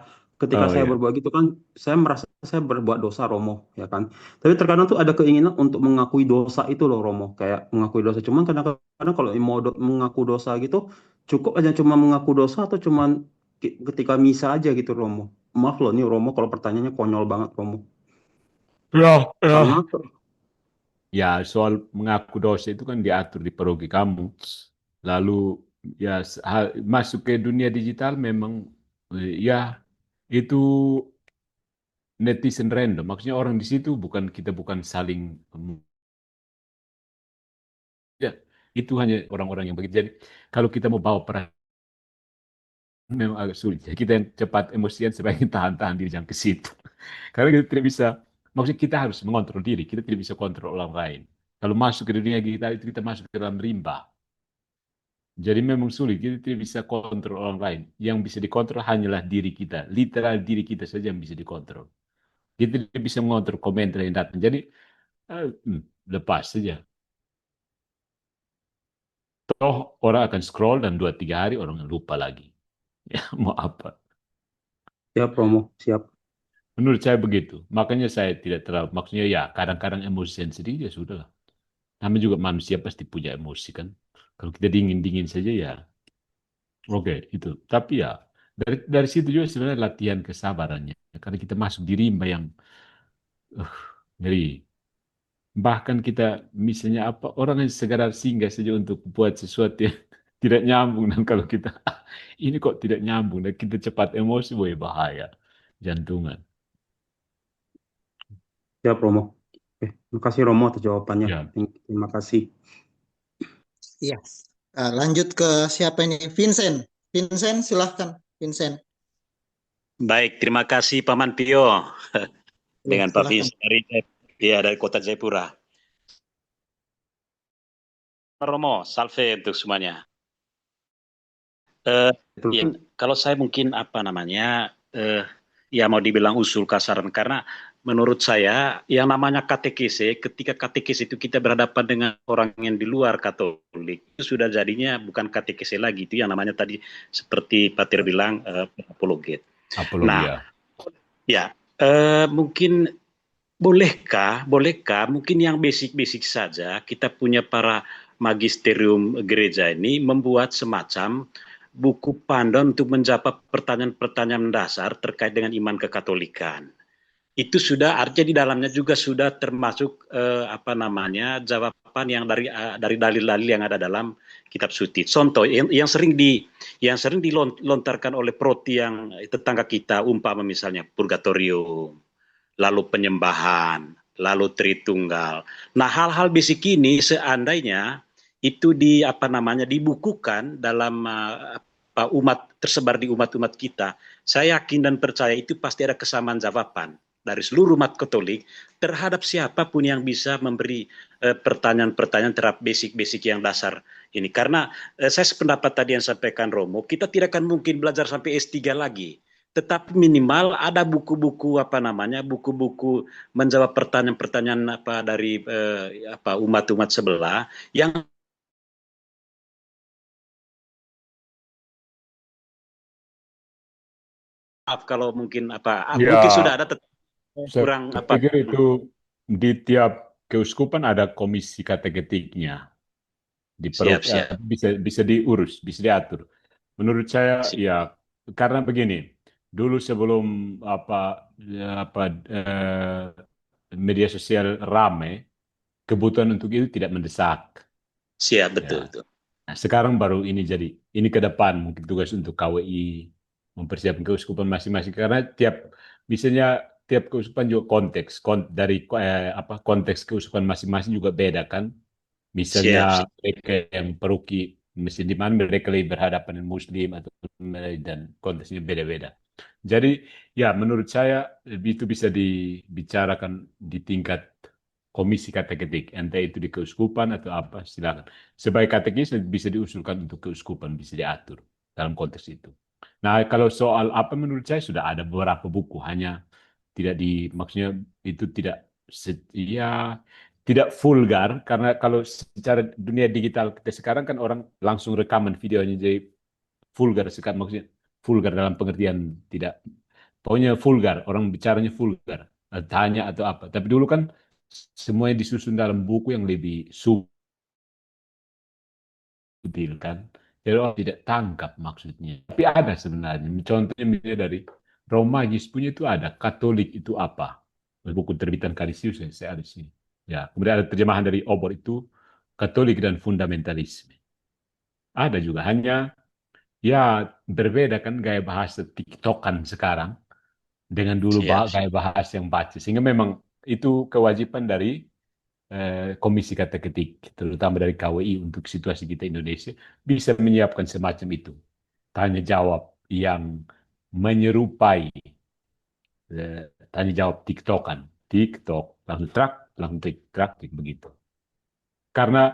ketika Oh saya ya. berbuat gitu kan, saya merasa saya berbuat dosa Romo, ya kan. Tapi terkadang tuh ada keinginan untuk mengakui dosa itu loh Romo, kayak mengakui dosa. Cuman kadang-kadang kalau mau mengaku dosa gitu, cukup aja cuma mengaku dosa atau cuman ketika misa aja gitu Romo. Maaf loh nih Romo, kalau pertanyaannya konyol banget Romo. Ya, Karena ya. Ya, soal mengaku dosa itu kan diatur di paroki kamu. Lalu ya masuk ke dunia digital memang ya itu netizen random. Maksudnya orang di situ kita bukan saling ya, itu hanya orang-orang yang begitu. Jadi kalau kita mau bawa perang memang agak sulit. Jadi kita yang cepat emosian sebaiknya tahan-tahan diri jangan ke situ. Karena kita tidak bisa, maksudnya kita harus mengontrol diri, kita tidak bisa kontrol orang lain. Kalau masuk ke dunia digital itu kita masuk ke dalam rimba. Jadi memang sulit, kita tidak bisa kontrol orang lain. Yang bisa dikontrol hanyalah diri kita. Literal diri kita saja yang bisa dikontrol. Kita tidak bisa mengontrol komentar yang datang. Jadi lepas saja. Toh orang akan scroll dan 2-3 hari orang lupa lagi. Ya mau apa? Siap, Romo. Siap. Menurut saya begitu. Makanya saya tidak terlalu, maksudnya ya kadang-kadang emosi sendiri ya sudah lah. Namanya juga manusia pasti punya emosi kan. Kalau kita dingin-dingin saja ya oke itu. Tapi ya dari situ juga sebenarnya latihan kesabarannya. Karena kita masuk di rimba yang uh, ngeri. Bahkan kita misalnya apa orang yang segera singgah saja untuk buat sesuatu yang tidak nyambung dan kalau kita ini kok tidak nyambung dan kita cepat emosi boy bahaya jantungan. Siap, Romo. Terima kasih, Romo, atas jawabannya. Ya. Terima kasih. Iya. Lanjut ke siapa ini? Vincent. Vincent, silahkan. Vincent. Baik, terima kasih Paman Pio dengan Pak Silakan. Vincent dari Kota Jayapura. Romo, salve untuk semuanya. Kalau saya mungkin ya mau dibilang usul kasaran karena menurut saya yang namanya katekese, ketika katekese itu kita berhadapan dengan orang yang di luar Katolik, itu sudah jadinya bukan katekese lagi, itu yang namanya tadi seperti Pater bilang apologet. Apologia. Ya, mungkin bolehkah mungkin yang basic saja kita punya para magisterium gereja ini membuat semacam buku panduan untuk menjawab pertanyaan-pertanyaan dasar terkait dengan iman kekatolikan. Itu sudah artinya di dalamnya juga sudah termasuk jawaban yang dari dalil-dalil yang ada dalam kitab suci. Contoh yang sering dilontarkan oleh proti yang tetangga kita, umpama misalnya purgatorium, lalu penyembahan, lalu Tritunggal. Nah, hal-hal basic ini seandainya itu dibukukan dalam tersebar di umat-umat kita, saya yakin dan percaya itu pasti ada kesamaan jawaban dari seluruh umat Katolik terhadap siapapun yang bisa memberi pertanyaan-pertanyaan terhadap basic-basic yang dasar ini. Karena saya sependapat tadi yang sampaikan Romo, kita tidak akan mungkin belajar sampai S3 lagi. Tetapi minimal ada buku-buku buku-buku menjawab pertanyaan-pertanyaan dari umat-umat sebelah yang kalau mungkin mungkin sudah ada kurang Saya pikir itu di tiap keuskupan ada komisi kateketiknya. Siap. Bisa diurus, bisa diatur. Menurut saya ya karena begini, dulu sebelum media sosial ramai, kebutuhan untuk itu tidak mendesak. Siap, betul. Ya. Nah, sekarang baru ini ke depan mungkin tugas untuk KWI mempersiapkan keuskupan masing-masing karena tiap keuskupan juga konteks keuskupan masing-masing juga beda kan. Misalnya mereka yang peruki mesin di mana mereka lebih berhadapan dengan Muslim atau dan konteksnya beda-beda. Jadi ya menurut saya itu bisa dibicarakan di tingkat komisi kateketik, entah itu di keuskupan atau apa, silakan. Sebagai katekis bisa diusulkan untuk keuskupan, bisa diatur dalam konteks itu. Nah, kalau soal apa menurut saya sudah ada beberapa buku, hanya maksudnya itu tidak vulgar, karena kalau secara dunia digital kita sekarang kan orang langsung rekaman videonya jadi vulgar sekarang, maksudnya vulgar dalam pengertian tidak, pokoknya vulgar, orang bicaranya vulgar, tanya atau apa. Tapi dulu kan semuanya disusun dalam buku yang lebih subtil kan. Jadi orang tidak tangkap maksudnya. Tapi ada sebenarnya. Contohnya misalnya dari Romagis punya itu ada. Katolik itu apa? Buku terbitan Kalisius saya ada di sini. Ya, kemudian ada terjemahan dari Obor itu Katolik dan Fundamentalisme. Ada juga, hanya ya berbeda kan gaya bahasa TikTokan sekarang dengan dulu Siap, gaya siap. bahasa yang baca. Sehingga memang itu kewajiban dari Komisi Kata Ketik, terutama dari KWI untuk situasi kita Indonesia, bisa menyiapkan semacam itu. Tanya jawab yang menyerupai tanya jawab TikTokan. TikTok, langsung trak, begitu. Karena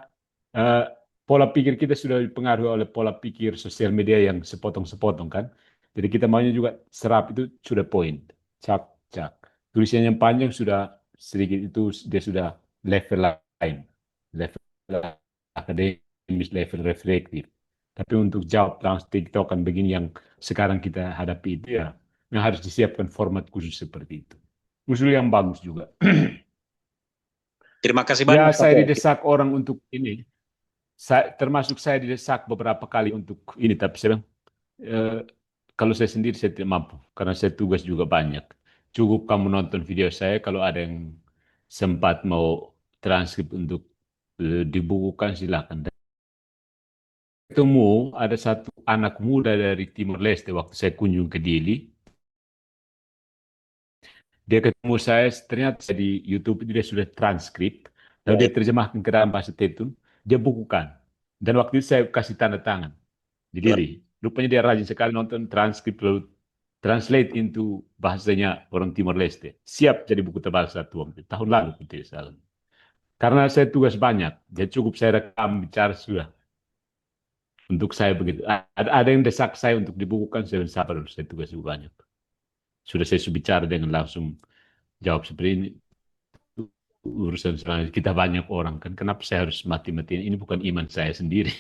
eh, pola pikir kita sudah dipengaruhi oleh pola pikir sosial media yang sepotong-sepotong kan. Jadi kita maunya juga serap itu sudah point. Cak, cak. Tulisan yang panjang sudah sedikit itu dia sudah level lain. Level akademis, level reflektif. Tapi untuk jawab langsung TikTok kan begini yang sekarang kita hadapi itu ya, yang harus disiapkan format khusus seperti itu. Usul yang bagus juga. Terima kasih Ya, banyak. saya didesak orang untuk ini. Termasuk saya didesak beberapa kali untuk ini, tapi saya bilang, eh, kalau saya sendiri saya tidak mampu, karena saya tugas juga banyak. Cukup kamu nonton video saya, kalau ada yang sempat mau transkrip untuk dibukukan, silakan. Dan ketemu ada satu anak muda dari Timor Leste waktu saya kunjung ke Dili. Dia ketemu saya, ternyata saya di YouTube dia sudah transkrip, lalu dia terjemahkan ke dalam bahasa Tetun, dia bukukan. Dan waktu itu saya kasih tanda tangan di diri. Rupanya dia rajin sekali nonton transkrip lalu translate into bahasanya orang Timor Leste. Siap jadi buku tebal satu waktu tahun lalu tidak salah. Karena saya tugas banyak, jadi cukup saya rekam bicara sudah. Untuk saya begitu. Ada yang desak saya untuk dibukukan, saya sabar dulu, saya tugas juga banyak. Sudah saya bicara dengan langsung jawab seperti ini. Urusan selanjutnya kita banyak orang kan, kenapa saya harus mati-matian? Ini bukan iman saya sendiri.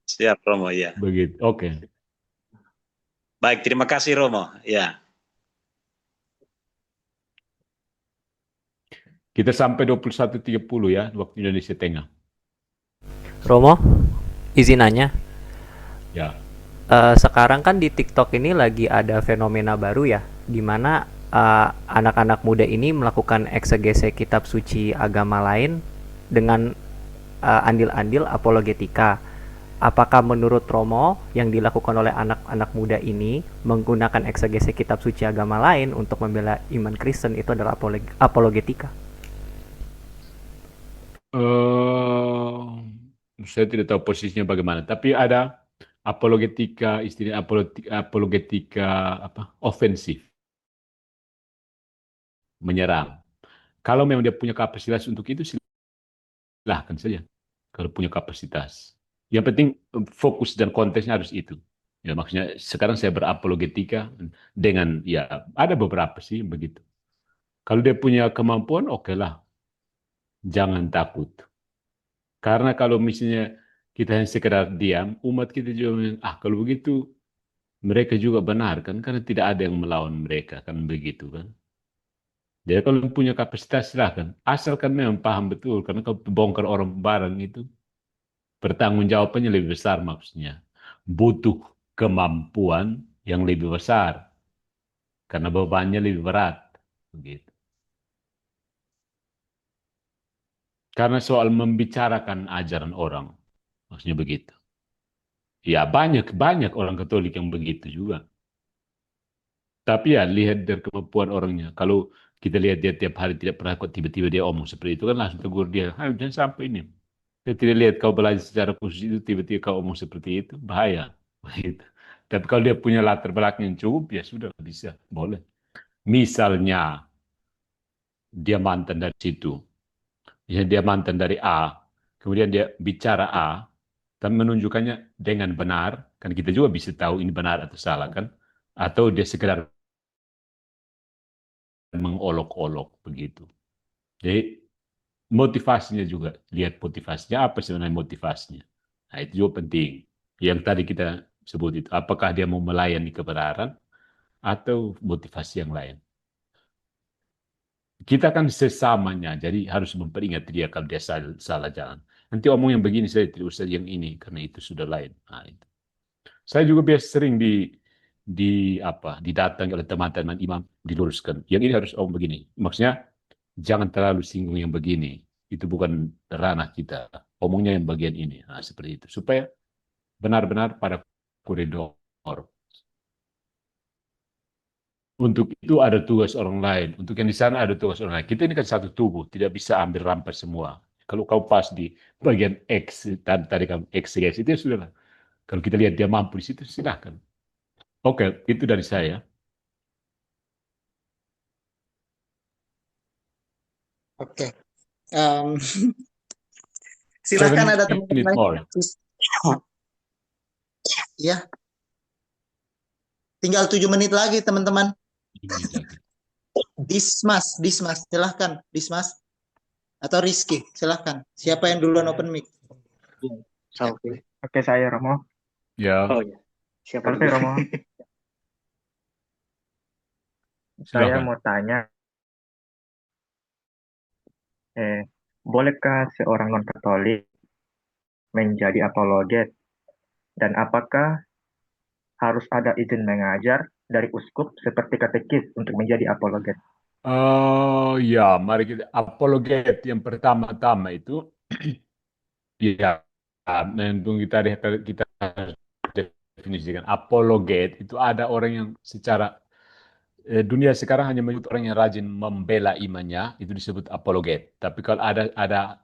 Siap, Romo, ya. Begitu, oke. Baik, terima kasih, Romo. Ya. Kita sampai 21.30 ya, waktu Indonesia Tengah. Romo, izin nanya. Ya. Sekarang kan di TikTok ini lagi ada fenomena baru ya, di mana anak-anak muda ini melakukan eksegese kitab suci agama lain dengan andil-andil apologetika. Apakah menurut Romo yang dilakukan oleh anak-anak muda ini menggunakan eksegese kitab suci agama lain untuk membela iman Kristen itu adalah apologetika? Saya tidak tahu posisinya bagaimana, tapi ada apologetika, istilah apologetika apa? Ofensif, menyerang. Kalau memang dia punya kapasitas untuk itu, silahkan saja. Kalau punya kapasitas. Yang penting fokus dan konteksnya harus itu. Ya, maksudnya sekarang saya berapologetika dengan, ya ada beberapa sih begitu. Kalau dia punya kemampuan, oke lah. Jangan takut. Karena kalau misalnya kita hanya sekedar diam, umat kita juga, kalau begitu mereka juga benar kan, karena tidak ada yang melawan mereka kan begitu kan. Jadi kalau punya kapasitas silahkan, asalkan memang paham betul, karena kalau bongkar orang barang itu pertanggungjawabannya lebih besar maksudnya. Butuh kemampuan yang lebih besar, karena bebannya lebih berat. Begitu. Karena soal membicarakan ajaran orang, maksudnya begitu. Ya banyak orang Katolik yang begitu juga. Tapi ya lihat dari kemampuan orangnya. Kalau kita lihat dia tiap hari tidak pernah kok tiba-tiba dia omong seperti itu kan langsung tegur dia. Jangan sampai ini. Saya tidak lihat kau belajar secara khusus itu tiba-tiba kau omong seperti itu bahaya. Begitu. Tapi kalau dia punya latar belakang yang cukup ya sudah bisa boleh. Misalnya dia mantan dari situ, ya dia mantan dari A, kemudian dia bicara A, dan menunjukkannya dengan benar, kan kita juga bisa tahu ini benar atau salah kan, atau dia sekedar mengolok-olok begitu. Jadi motivasinya juga, lihat motivasinya apa sebenarnya motivasinya. Nah itu juga penting. Yang tadi kita sebut itu, apakah dia mau melayani kebenaran atau motivasi yang lain. Kita kan sesamanya, jadi harus memperingat dia kalau dia salah jalan. Nanti omong yang begini saya tidak usah yang ini karena itu sudah lain. Nah, itu. Saya juga biasa sering didatangi oleh teman-teman imam diluruskan. Yang ini harus omong begini. Maksudnya jangan terlalu singgung yang begini. Itu bukan ranah kita. omongnya yang bagian ini. Nah, seperti itu. Supaya benar-benar pada koridor. Untuk itu ada tugas orang lain. Untuk yang di sana ada tugas orang lain. Kita ini kan satu tubuh, tidak bisa ambil rampas semua. Kalau kau pas di bagian X, tadi kamu X, guys, itu ya sudah lah. Kalau kita lihat dia mampu di situ, silahkan. Oke, itu dari saya. Oke. Em, silakan ada 7 teman-teman minutes lain. more. Ya, tinggal 7 menit lagi teman-teman. 7 menit lagi. Dismas, silahkan. Dismas atau Rizky, silahkan. Siapa yang duluan open mic? Oke, saya Romo. Ya, Oh ya, siapa Oke, dulu? Romo. Saya silakan. mau tanya, bolehkah seorang non-Katolik menjadi apologet? Dan apakah harus ada izin mengajar dari uskup seperti katekis untuk menjadi apologet? Oh ya, mari kita apologet yang pertama-tama itu ya, menurut kita definisikan apologet itu ada orang yang secara dunia sekarang hanya menyebut orang yang rajin membela imannya itu disebut apologet. Tapi kalau ada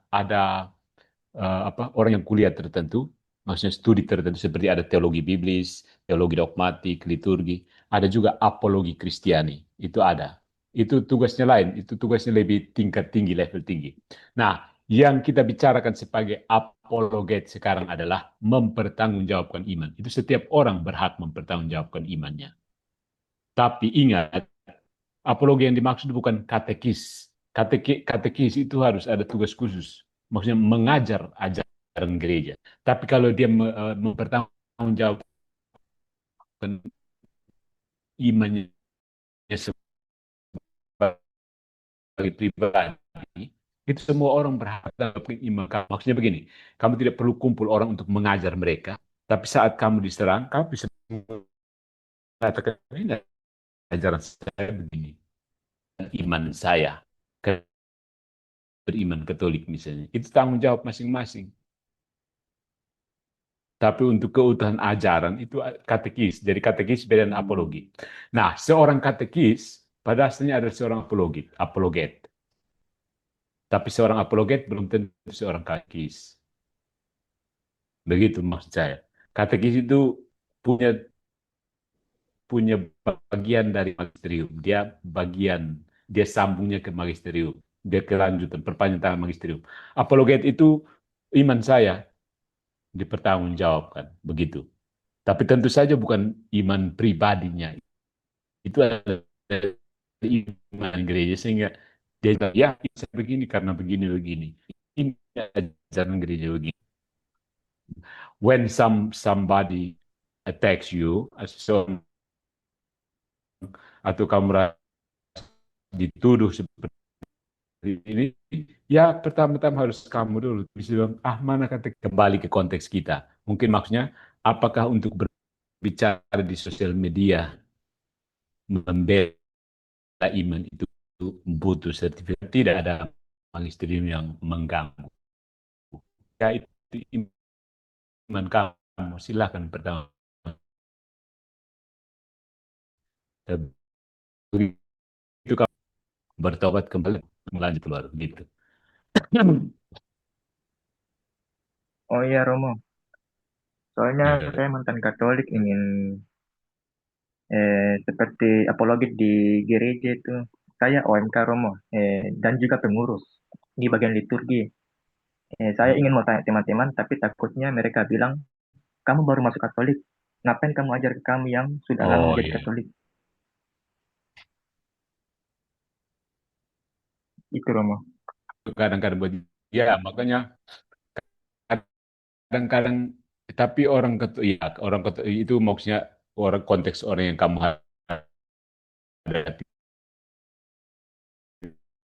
orang yang kuliah tertentu, maksudnya studi tertentu seperti ada teologi biblis, teologi dogmatik, liturgi, ada juga apologi Kristiani, itu ada. Itu tugasnya lain, itu tugasnya lebih tingkat tinggi, level tinggi. Nah, yang kita bicarakan sebagai apologet sekarang adalah mempertanggungjawabkan iman. Itu setiap orang berhak mempertanggungjawabkan imannya. Tapi ingat, apologi yang dimaksud bukan katekis. Katekis itu harus ada tugas khusus. Maksudnya mengajar ajaran gereja. Tapi kalau dia mempertanggungjawabkan imannya sebagai pribadi, itu semua orang berhak dapat iman kamu. Maksudnya begini, kamu tidak perlu kumpul orang untuk mengajar mereka, tapi saat kamu diserang, kamu bisa mengatakan, ini ajaran saya begini, iman saya, beriman Katolik misalnya. Itu tanggung jawab masing-masing. Tapi untuk keutuhan ajaran itu katekis. Jadi katekis beda dengan apologi. Nah, seorang katekis pada asalnya adalah seorang apologet. Tapi seorang apologet belum tentu seorang katekis. Begitu maksud saya. Katekis itu punya punya bagian dari magisterium. Dia sambungnya ke magisterium. Dia kelanjutan, perpanjangan magisterium. Apologet itu iman saya dipertanggungjawabkan. Begitu. Tapi tentu saja bukan iman pribadinya. Itu adalah iman gereja. Sehingga dia bilang, ya bisa begini karena begini-begini. Ini ajaran gereja begini. When somebody attacks you, atau kamu dituduh seperti ini, ya pertama-tama harus kamu dulu bisa bilang, mana kata kembali ke konteks kita. Mungkin maksudnya, apakah untuk berbicara di sosial media membela iman itu butuh sertifikat? Tidak ada magisterium yang mengganggu. Ya itu iman kamu, silahkan pertama. Itu kamu bertobat kembali, melanjut keluar gitu. Oh iya, Romo. Soalnya Ya. saya mantan Katolik ingin seperti apologet di gereja itu. Saya OMK Romo dan juga pengurus di bagian liturgi. Saya ingin mau tanya teman-teman, tapi takutnya mereka bilang, kamu baru masuk Katolik. Ngapain kamu ajar ke kami yang sudah lama Oh menjadi iya. Katolik? Itu Romo. Kadang-kadang begitu. Ya, makanya kadang-kadang tapi orang itu maksudnya orang konteks orang yang kamu hadapi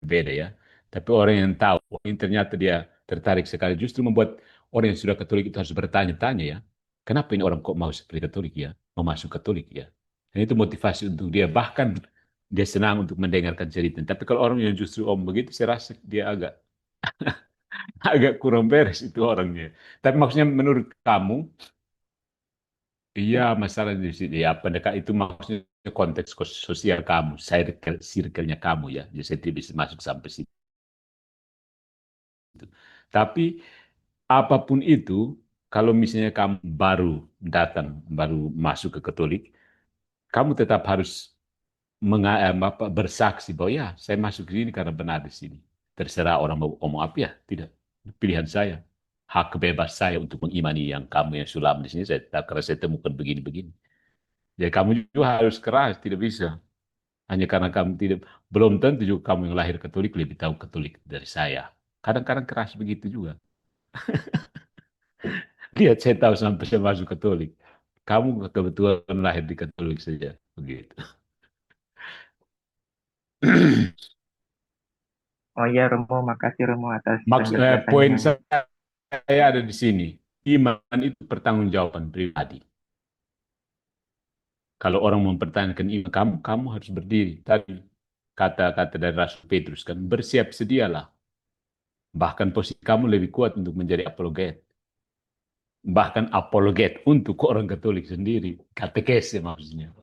beda ya. Tapi orang yang tahu, yang ternyata dia tertarik sekali justru membuat orang yang sudah Katolik itu harus bertanya-tanya ya. Kenapa ini orang kok mau seperti Katolik ya? Mau masuk Katolik ya? Dan itu motivasi untuk dia. Bahkan dia senang untuk mendengarkan cerita. Tapi kalau orang yang justru om begitu, saya rasa dia agak agak kurang beres itu orangnya. Tapi maksudnya menurut kamu, iya masalah di sini ya pendekat itu maksudnya konteks sosial kamu, circle-nya kamu ya. Jadi saya tidak bisa masuk sampai situ. Tapi apapun itu, kalau misalnya kamu baru datang, baru masuk ke Katolik, kamu tetap harus bersaksi bahwa ya saya masuk ke sini karena benar di sini. Terserah orang mau ngomong apa ya, tidak. Pilihan saya. Hak bebas saya untuk mengimani yang kamu yang sulam di sini, saya tetap karena saya temukan begini-begini. Jadi kamu juga harus keras, tidak bisa. Hanya karena kamu tidak, belum tentu juga kamu yang lahir Katolik lebih tahu Katolik dari saya. Kadang-kadang keras begitu juga. Lihat saya tahu sampai saya masuk Katolik. Kamu kebetulan lahir di Katolik saja. Begitu. Oh iya Romo, makasih Romo atas Poin penjelasannya. saya ada di sini. Iman itu pertanggungjawaban pribadi. Kalau orang mempertahankan iman kamu, kamu harus berdiri. Tadi kata-kata dari Rasul Petrus kan, bersiap sedialah. Bahkan posisi kamu lebih kuat untuk menjadi apologet. Bahkan apologet untuk orang Katolik sendiri. Katekese maksudnya.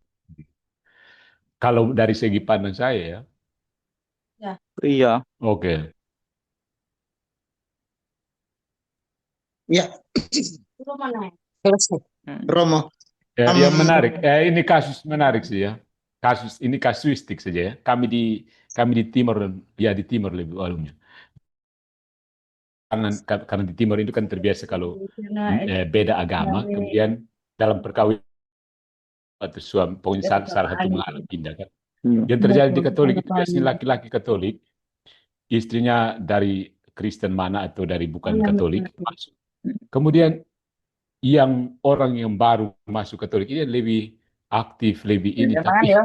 Kalau dari segi pandang saya ya. Ya. Iya. Oke. Ya, selesai. Romo. Yang menarik, ini kasus menarik sih ya. Kasus ini kasuistik saja ya. Kami di Timor, ya di Timor lebih awalnya. Karena di Timor itu kan terbiasa kalau beda agama, kemudian dalam perkawinan atau suami, pokoknya salah satu mengalami pindah kan. Yang terjadi di Katolik itu biasanya laki-laki Katolik, istrinya dari Kristen mana atau dari bukan Katolik masuk. Kemudian yang orang yang baru masuk Katolik ini lebih aktif, lebih ini, tapi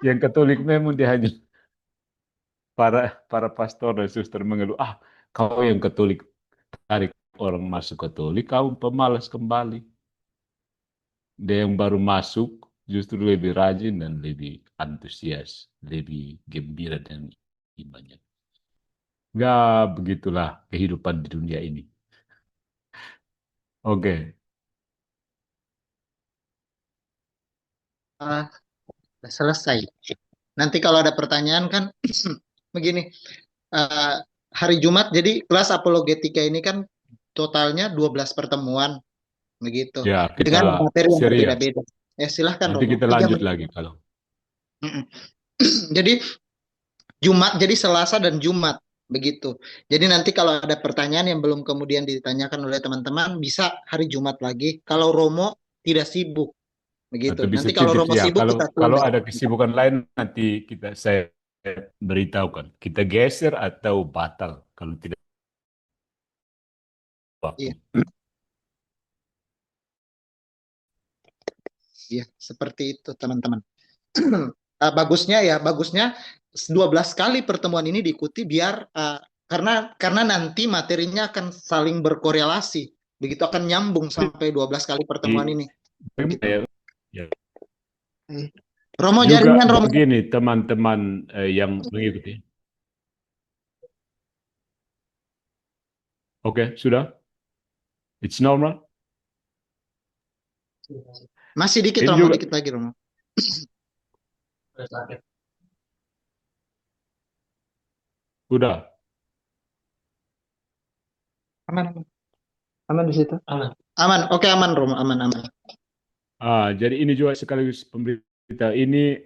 yang Katolik memang dia hanya para pastor dan suster mengeluh, kau yang Katolik tarik orang masuk Katolik, kau pemalas kembali. Dia yang baru masuk justru lebih rajin dan lebih antusias, lebih gembira dan imannya. Nggak begitulah kehidupan di dunia ini. Oke. Udah selesai. Nanti kalau ada pertanyaan kan begini, hari Jumat jadi kelas apologetika ini kan totalnya 12 pertemuan begitu. Ya, Dengan kita materi yang serius. berbeda-beda. Ya silahkan Nanti Romo. kita 3 lanjut menit. lagi kalau. Jadi Jumat, jadi Selasa dan Jumat begitu. Jadi nanti kalau ada pertanyaan yang belum kemudian ditanyakan oleh teman-teman bisa hari Jumat lagi. Kalau Romo tidak sibuk begitu. Atau bisa Nanti kalau titip Romo ya. sibuk Kalau kita kalau tunda. ada kesibukan lain nanti saya beritahukan. Kita geser atau batal kalau tidak waktu. Iya. Iya, seperti itu teman-teman. Bagusnya 12 kali pertemuan ini diikuti biar karena nanti materinya akan saling berkorelasi. Begitu akan nyambung sampai 12 kali pertemuan ini. Begitu. Ya. Romo Juga jaringan Romo. begini teman-teman yang mengikuti. Oke, sudah? It's normal? Masih dikit Ini Romo, juga. dikit lagi Romo. Udah. Aman di situ. Aman. Oke, aman Romo, aman. Jadi ini juga sekaligus pemberita ini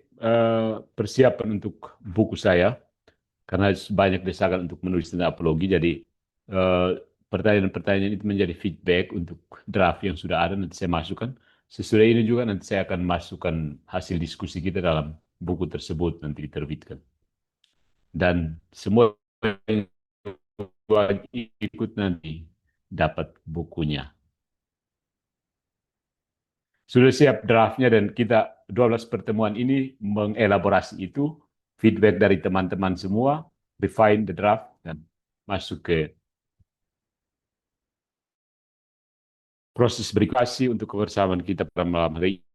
persiapan untuk buku saya karena banyak desakan untuk menulis tentang apologi. Jadi pertanyaan-pertanyaan itu menjadi feedback untuk draft yang sudah ada nanti saya masukkan. Sesudah ini juga nanti saya akan masukkan hasil diskusi kita dalam buku tersebut nanti diterbitkan. Dan semua yang ikut nanti dapat bukunya. Sudah siap draftnya dan kita 12 pertemuan ini mengelaborasi itu, feedback dari teman-teman semua, refine the draft, dan masuk ke proses berikutnya untuk kebersamaan kita pada malam hari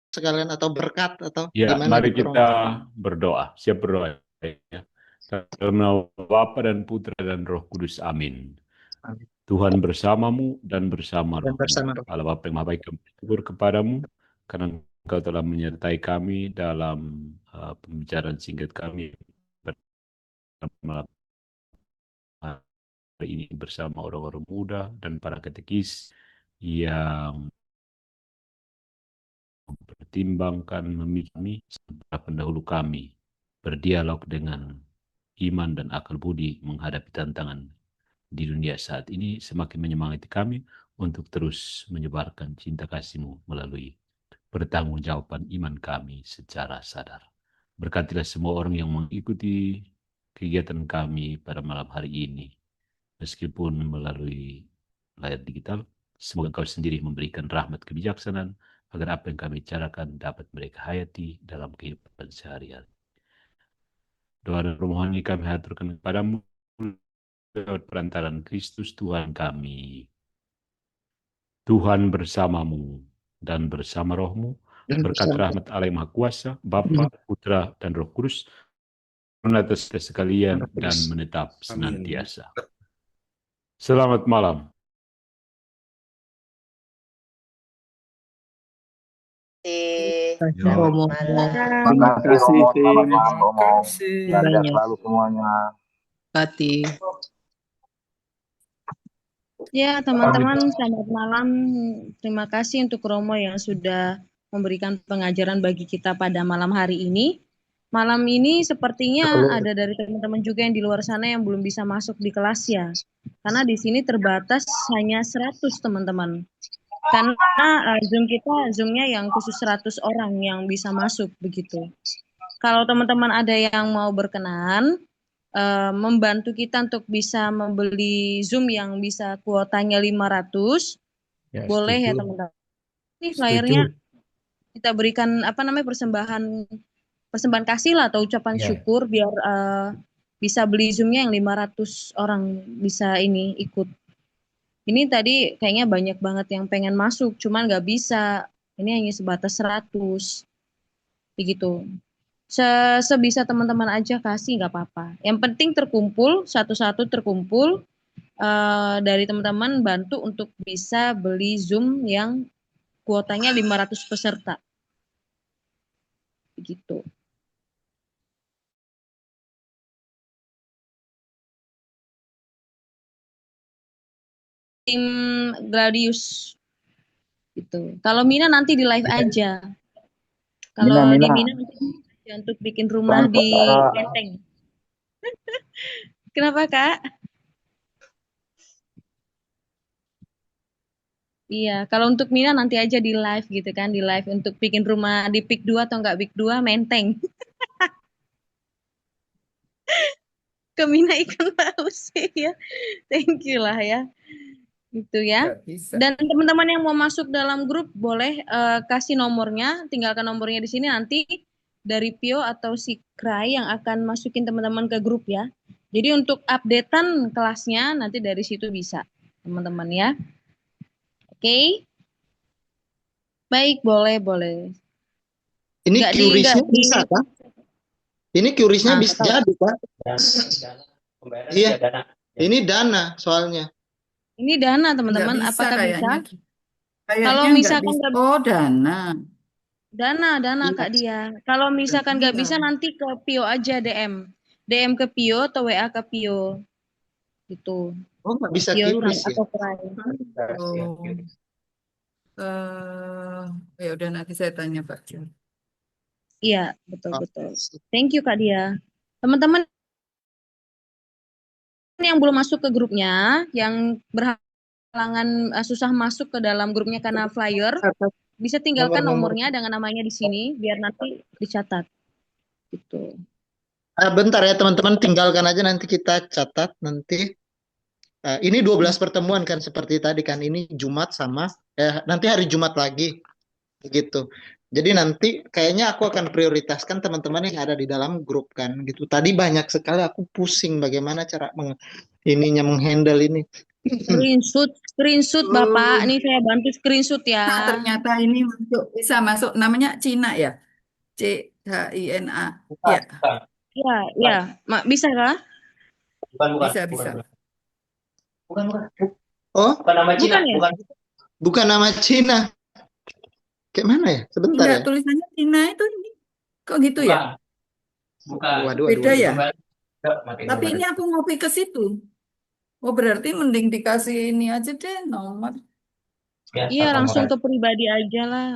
sekalian atau berkat atau Ya, gimana mari Dr. Romo? kita berdoa. Siap berdoa. Ya. Dalam nama Bapa dan Putra dan Roh Kudus. Amin. Amin. Tuhan bersamamu dan bersama Dan rohmu. bersama Roh. Allah Bapa yang Maha Baik, kami bersyukur kepadamu karena Engkau telah menyertai kami dalam pembicaraan singkat kami pada malam hari ini bersama orang-orang muda dan para katekis yang mempertimbangkan memilih para pendahulu kami berdialog dengan iman dan akal budi menghadapi tantangan di dunia saat ini, semakin menyemangati kami untuk terus menyebarkan cinta kasih-Mu melalui pertanggungjawaban iman kami secara sadar. Berkatilah semua orang yang mengikuti kegiatan kami pada malam hari ini, meskipun melalui layar digital. Semoga Engkau sendiri memberikan rahmat kebijaksanaan agar apa yang kami bicarakan dapat mereka hayati dalam kehidupan sehari-hari. Doa dan rohani kami haturkan kepadamu lewat perantaran Kristus Tuhan kami. Tuhan bersamamu dan bersama rohmu, Dan berkat bersama rahmat Allah yang Maha Kuasa, Bapa, Putra, dan Roh Kudus, atas kita sekalian Roh dan Kudus. menetap Amin. senantiasa. Selamat malam. Terima Yo. Romo. Terima Terima kasih kasih, Romo, Tim. selamat malam Terima Romo. kasih. Sehat Banyak. selalu semuanya. Hati. Ya, teman-teman, selamat malam. Terima kasih untuk Romo yang sudah memberikan pengajaran bagi kita pada malam hari ini. Malam ini sepertinya ada dari teman-teman juga yang di luar sana yang belum bisa masuk di kelas ya. Karena di sini terbatas hanya 100 teman-teman. Karena Zoom-nya yang khusus 100 orang yang bisa masuk begitu. Kalau teman-teman ada yang mau berkenan, membantu kita untuk bisa membeli Zoom yang bisa kuotanya 500, Ya, boleh ya setuju. teman-teman. Ini Setuju. flyernya kita berikan persembahan kasih lah atau ucapan Ya. syukur biar bisa beli Zoom-nya yang 500 orang bisa ini ikut. Ini tadi kayaknya banyak banget yang pengen masuk, cuman nggak bisa. Ini hanya sebatas 100. Begitu. Sebisa teman-teman aja kasih, nggak apa-apa. Yang penting terkumpul, satu-satu terkumpul. Dari teman-teman bantu untuk bisa beli Zoom yang kuotanya 500 peserta. Begitu. Tim Gladius. Gitu. Kalau Mina nanti di live aja. Kalau di Mina nanti untuk bikin rumah di Menteng. Kenapa, Kak? Iya, kalau untuk Mina nanti aja di live gitu kan, di live untuk bikin rumah di PIK 2 atau enggak PIK 2 Menteng. Ke Mina ikan paus ya. Thank you lah ya. Gitu ya. Nggak bisa. Dan teman-teman yang mau masuk dalam grup boleh kasih nomornya, tinggalkan nomornya di sini nanti dari Pio atau si Krai yang akan masukin teman-teman ke grup ya. Jadi untuk updatean kelasnya nanti dari situ bisa, teman-teman ya. Oke. Baik, boleh. Ini Nggak QRIS-nya bisa kan? Ini QRIS-nya Ah, bisa tahu. jadi kan? Dana. Pembayaran Iya. via dana. Ini dana soalnya. Ini dana Nggak teman-teman, bisa apakah bisa? kayaknya. Kalau Kayaknya nggak misalkan bisa. nggak Oh, dana. dana Iya. Kak dia. Kalau misalkan nggak Iya. bisa nanti ke Pio aja DM ke Pio atau WA ke Pio gitu. Oh, nggak bisa Pio QRIS ya? atau Krai. Oh. Ya udah nanti saya tanya Pak. Iya, betul. Oh. Thank you Kak dia. Teman-teman yang belum masuk ke grupnya, yang berhalangan susah masuk ke dalam grupnya karena flyer, bisa tinggalkan Nomor-nomor. nomornya dengan namanya di sini biar nanti dicatat. Gitu. Bentar ya teman-teman, tinggalkan aja nanti kita catat nanti. Ini 12 pertemuan kan seperti tadi kan. Ini Jumat sama nanti hari Jumat lagi gitu. Jadi nanti kayaknya aku akan prioritaskan teman-teman yang ada di dalam grup kan gitu. Tadi banyak sekali aku pusing bagaimana cara menghandle ini. Screenshot Bapak. Nih saya bantu screenshot Nah, ya. ternyata ini bisa masuk namanya Cina ya. CHINA. Ya, Ya, bisa kah? bisa. Oh, Bukan nama Cina, Bukan ya? bukan nama Cina. Kayak mana ya? Sebentar Enggak, ya. tulisannya Cina itu ini. Kok gitu ya? Bukan. Waduh, Beda ya? Matiin Tapi nomor. ini aku ngopi ke situ. Oh, berarti mending dikasih ini aja deh nomor. Ya, Iya, nomor langsung aja. ke pribadi aja lah.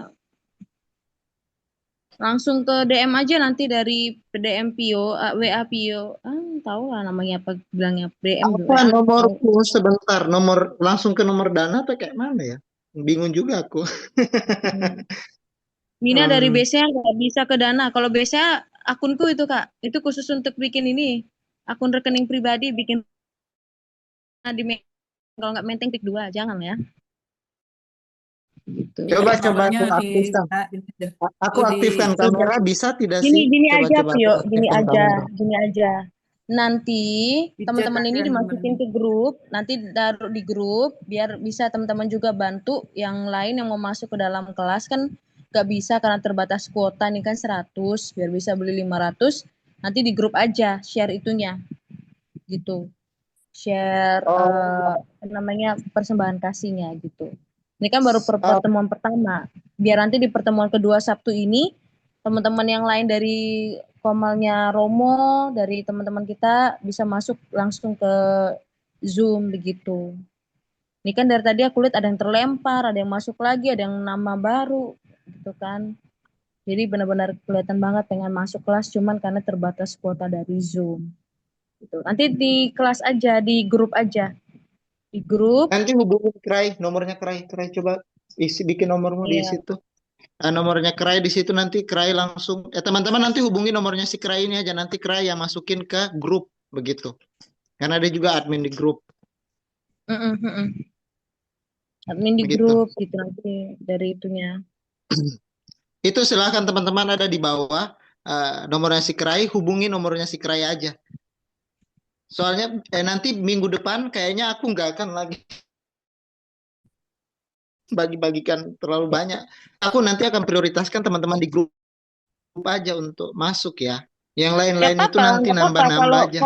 Langsung ke DM aja nanti dari DM Pio, WA Pio. Tahu lah namanya apa bilangnya DM Apa WA. nomorku? Sebentar, langsung ke nomor Dana atau kayak mana ya? Bingung juga aku. Mina dari Hmm. BCA nggak bisa ke Dana. Kalau BCA akunku itu Kak, itu khusus untuk bikin ini akun rekening pribadi, bikin kalau nggak Menteng Pik 2, jangan ya. Gitu. Coba Nomornya aku aktifkan. Aku aktifkan kamera bisa tidak sih? Gini aja Coba Pio, aku aktifkan kamera. gini aja. Nanti teman-teman ini aja dimasukin ke grup, nanti taruh di grup biar bisa teman-teman juga bantu yang lain yang mau masuk ke dalam kelas kan nggak bisa karena terbatas kuota nih kan 100, biar bisa beli 500. Nanti di grup aja share itunya. Gitu. Share namanya persembahan kasihnya gitu. Ini kan baru pertemuan pertama. Biar nanti di pertemuan kedua Sabtu ini teman-teman yang lain dari Komalnya Romo, dari teman-teman kita bisa masuk langsung ke Zoom begitu. Ini kan dari tadi aku lihat ada yang terlempar, ada yang masuk lagi, ada yang nama baru gitu kan. Jadi benar-benar kelihatan banget pengen masuk kelas cuman karena terbatas kuota dari Zoom. Gitu. Nanti di kelas aja, di grup aja. Di grup. Nanti hubungi Krai, nomornya Krai coba bikin nomormu di situ. Nomornya Krai di situ nanti Krai langsung. Teman-teman nanti hubungi nomornya si Krai ini aja, nanti Krai yang masukin ke grup begitu. Karena dia juga admin di grup. Admin di Begitu. grup gitu nanti dari itunya. Itu silahkan teman-teman ada di bawah nomornya si Krai, hubungi nomornya si Krai aja. Soalnya nanti minggu depan kayaknya aku nggak akan lagi bagi-bagikan terlalu banyak. Aku nanti akan prioritaskan teman-teman di grup aja untuk masuk ya. Yang lain-lain itu nanti nambah-nambah aja.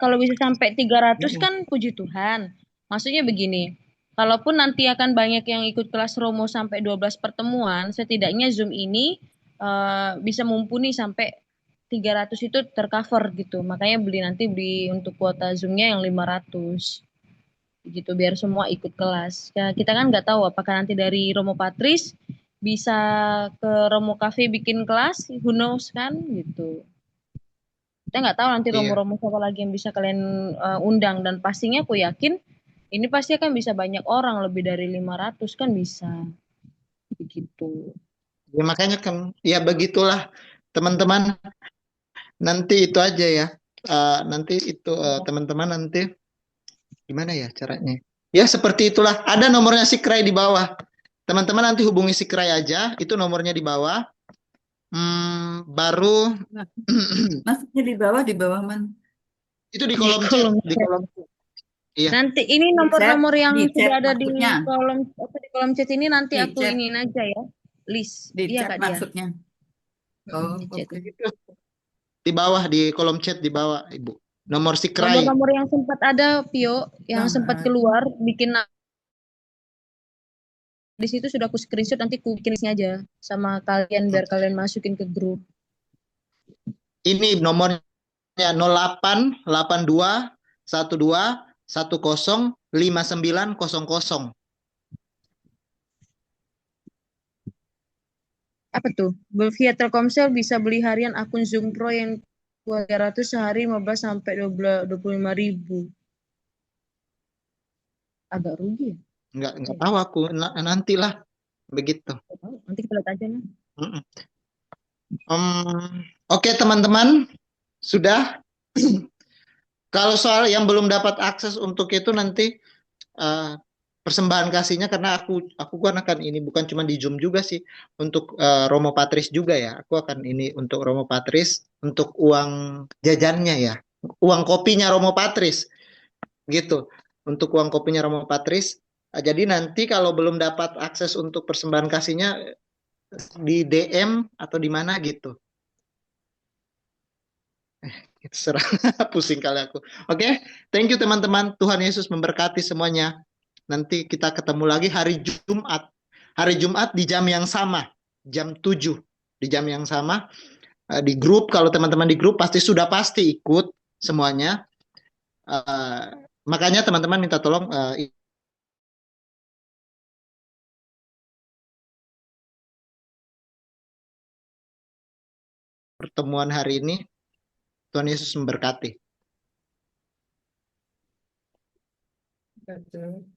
Kalau bisa sampai 300 kan puji Tuhan. Maksudnya begini, kalaupun nanti akan banyak yang ikut kelas Romo sampai 12 pertemuan, setidaknya Zoom ini bisa mumpuni sampai 300 itu tercover gitu. Makanya nanti beli untuk kuota Zoom-nya yang 500. Gitu biar semua ikut kelas. Ya, kita kan nggak tahu apakah nanti dari Romo Patris bisa ke Romo Cafe bikin kelas, who knows kan gitu. Kita nggak tahu nanti Romo-Romo siapa lagi yang bisa kalian undang dan pastinya aku yakin ini pasti akan bisa banyak orang, lebih dari 500 kan bisa. Begitu. Ya makanya kan ya begitulah teman-teman. Nanti itu aja ya. Nanti itu teman-teman nanti gimana ya caranya? Ya seperti itulah. Ada nomornya si Krai di bawah. Teman-teman nanti hubungi si Krai aja. Itu nomornya di bawah. Baru Maksudnya di bawah mana? Itu di kolom chat. Di kolom chat. Iya. Nanti ini nomor-nomor yang sudah ada maksudnya. di kolom chat ini nanti Di aku chat. iniin aja ya. List. Di Iya chat Kak maksudnya. Oh, di chat. Di bawah di kolom chat di bawah Ibu. Nomor si Krai. Nomor-nomor yang sempat ada Pio, yang sempat keluar bikin di situ sudah aku screenshot, nanti aku bikin listnya aja sama kalian biar kalian masukin ke grup. Ini nomornya 0882 12 10 5900. Apa tuh? Via Telkomsel bisa beli harian akun Zoom Pro yang 300 sehari 15 sampai 25 ribu. Agak rugi ya? Enggak tahu aku, nantilah begitu. Nanti kita lihat aja lah. Oke teman-teman, sudah. Kalau soal yang belum dapat akses untuk itu nanti persembahan kasihnya, karena aku kan akan ini bukan cuma di Zoom juga sih, untuk Romo Patris juga ya. Aku akan ini untuk Romo Patris, untuk uang jajannya ya, uang kopinya Romo Patris gitu. untuk uang kopinya Romo Patris. Jadi nanti kalau belum dapat akses untuk persembahan kasihnya di DM atau di mana gitu. Itu serah pusing kali aku. Oke, thank you teman-teman. Tuhan Yesus memberkati semuanya. Nanti kita ketemu lagi hari Jumat. Hari Jumat di jam yang sama, jam 7 di jam yang sama. Di grup, kalau teman-teman di grup pasti ikut semuanya. Makanya teman-teman minta tolong pertemuan hari ini. Tuhan Yesus memberkati. Betul.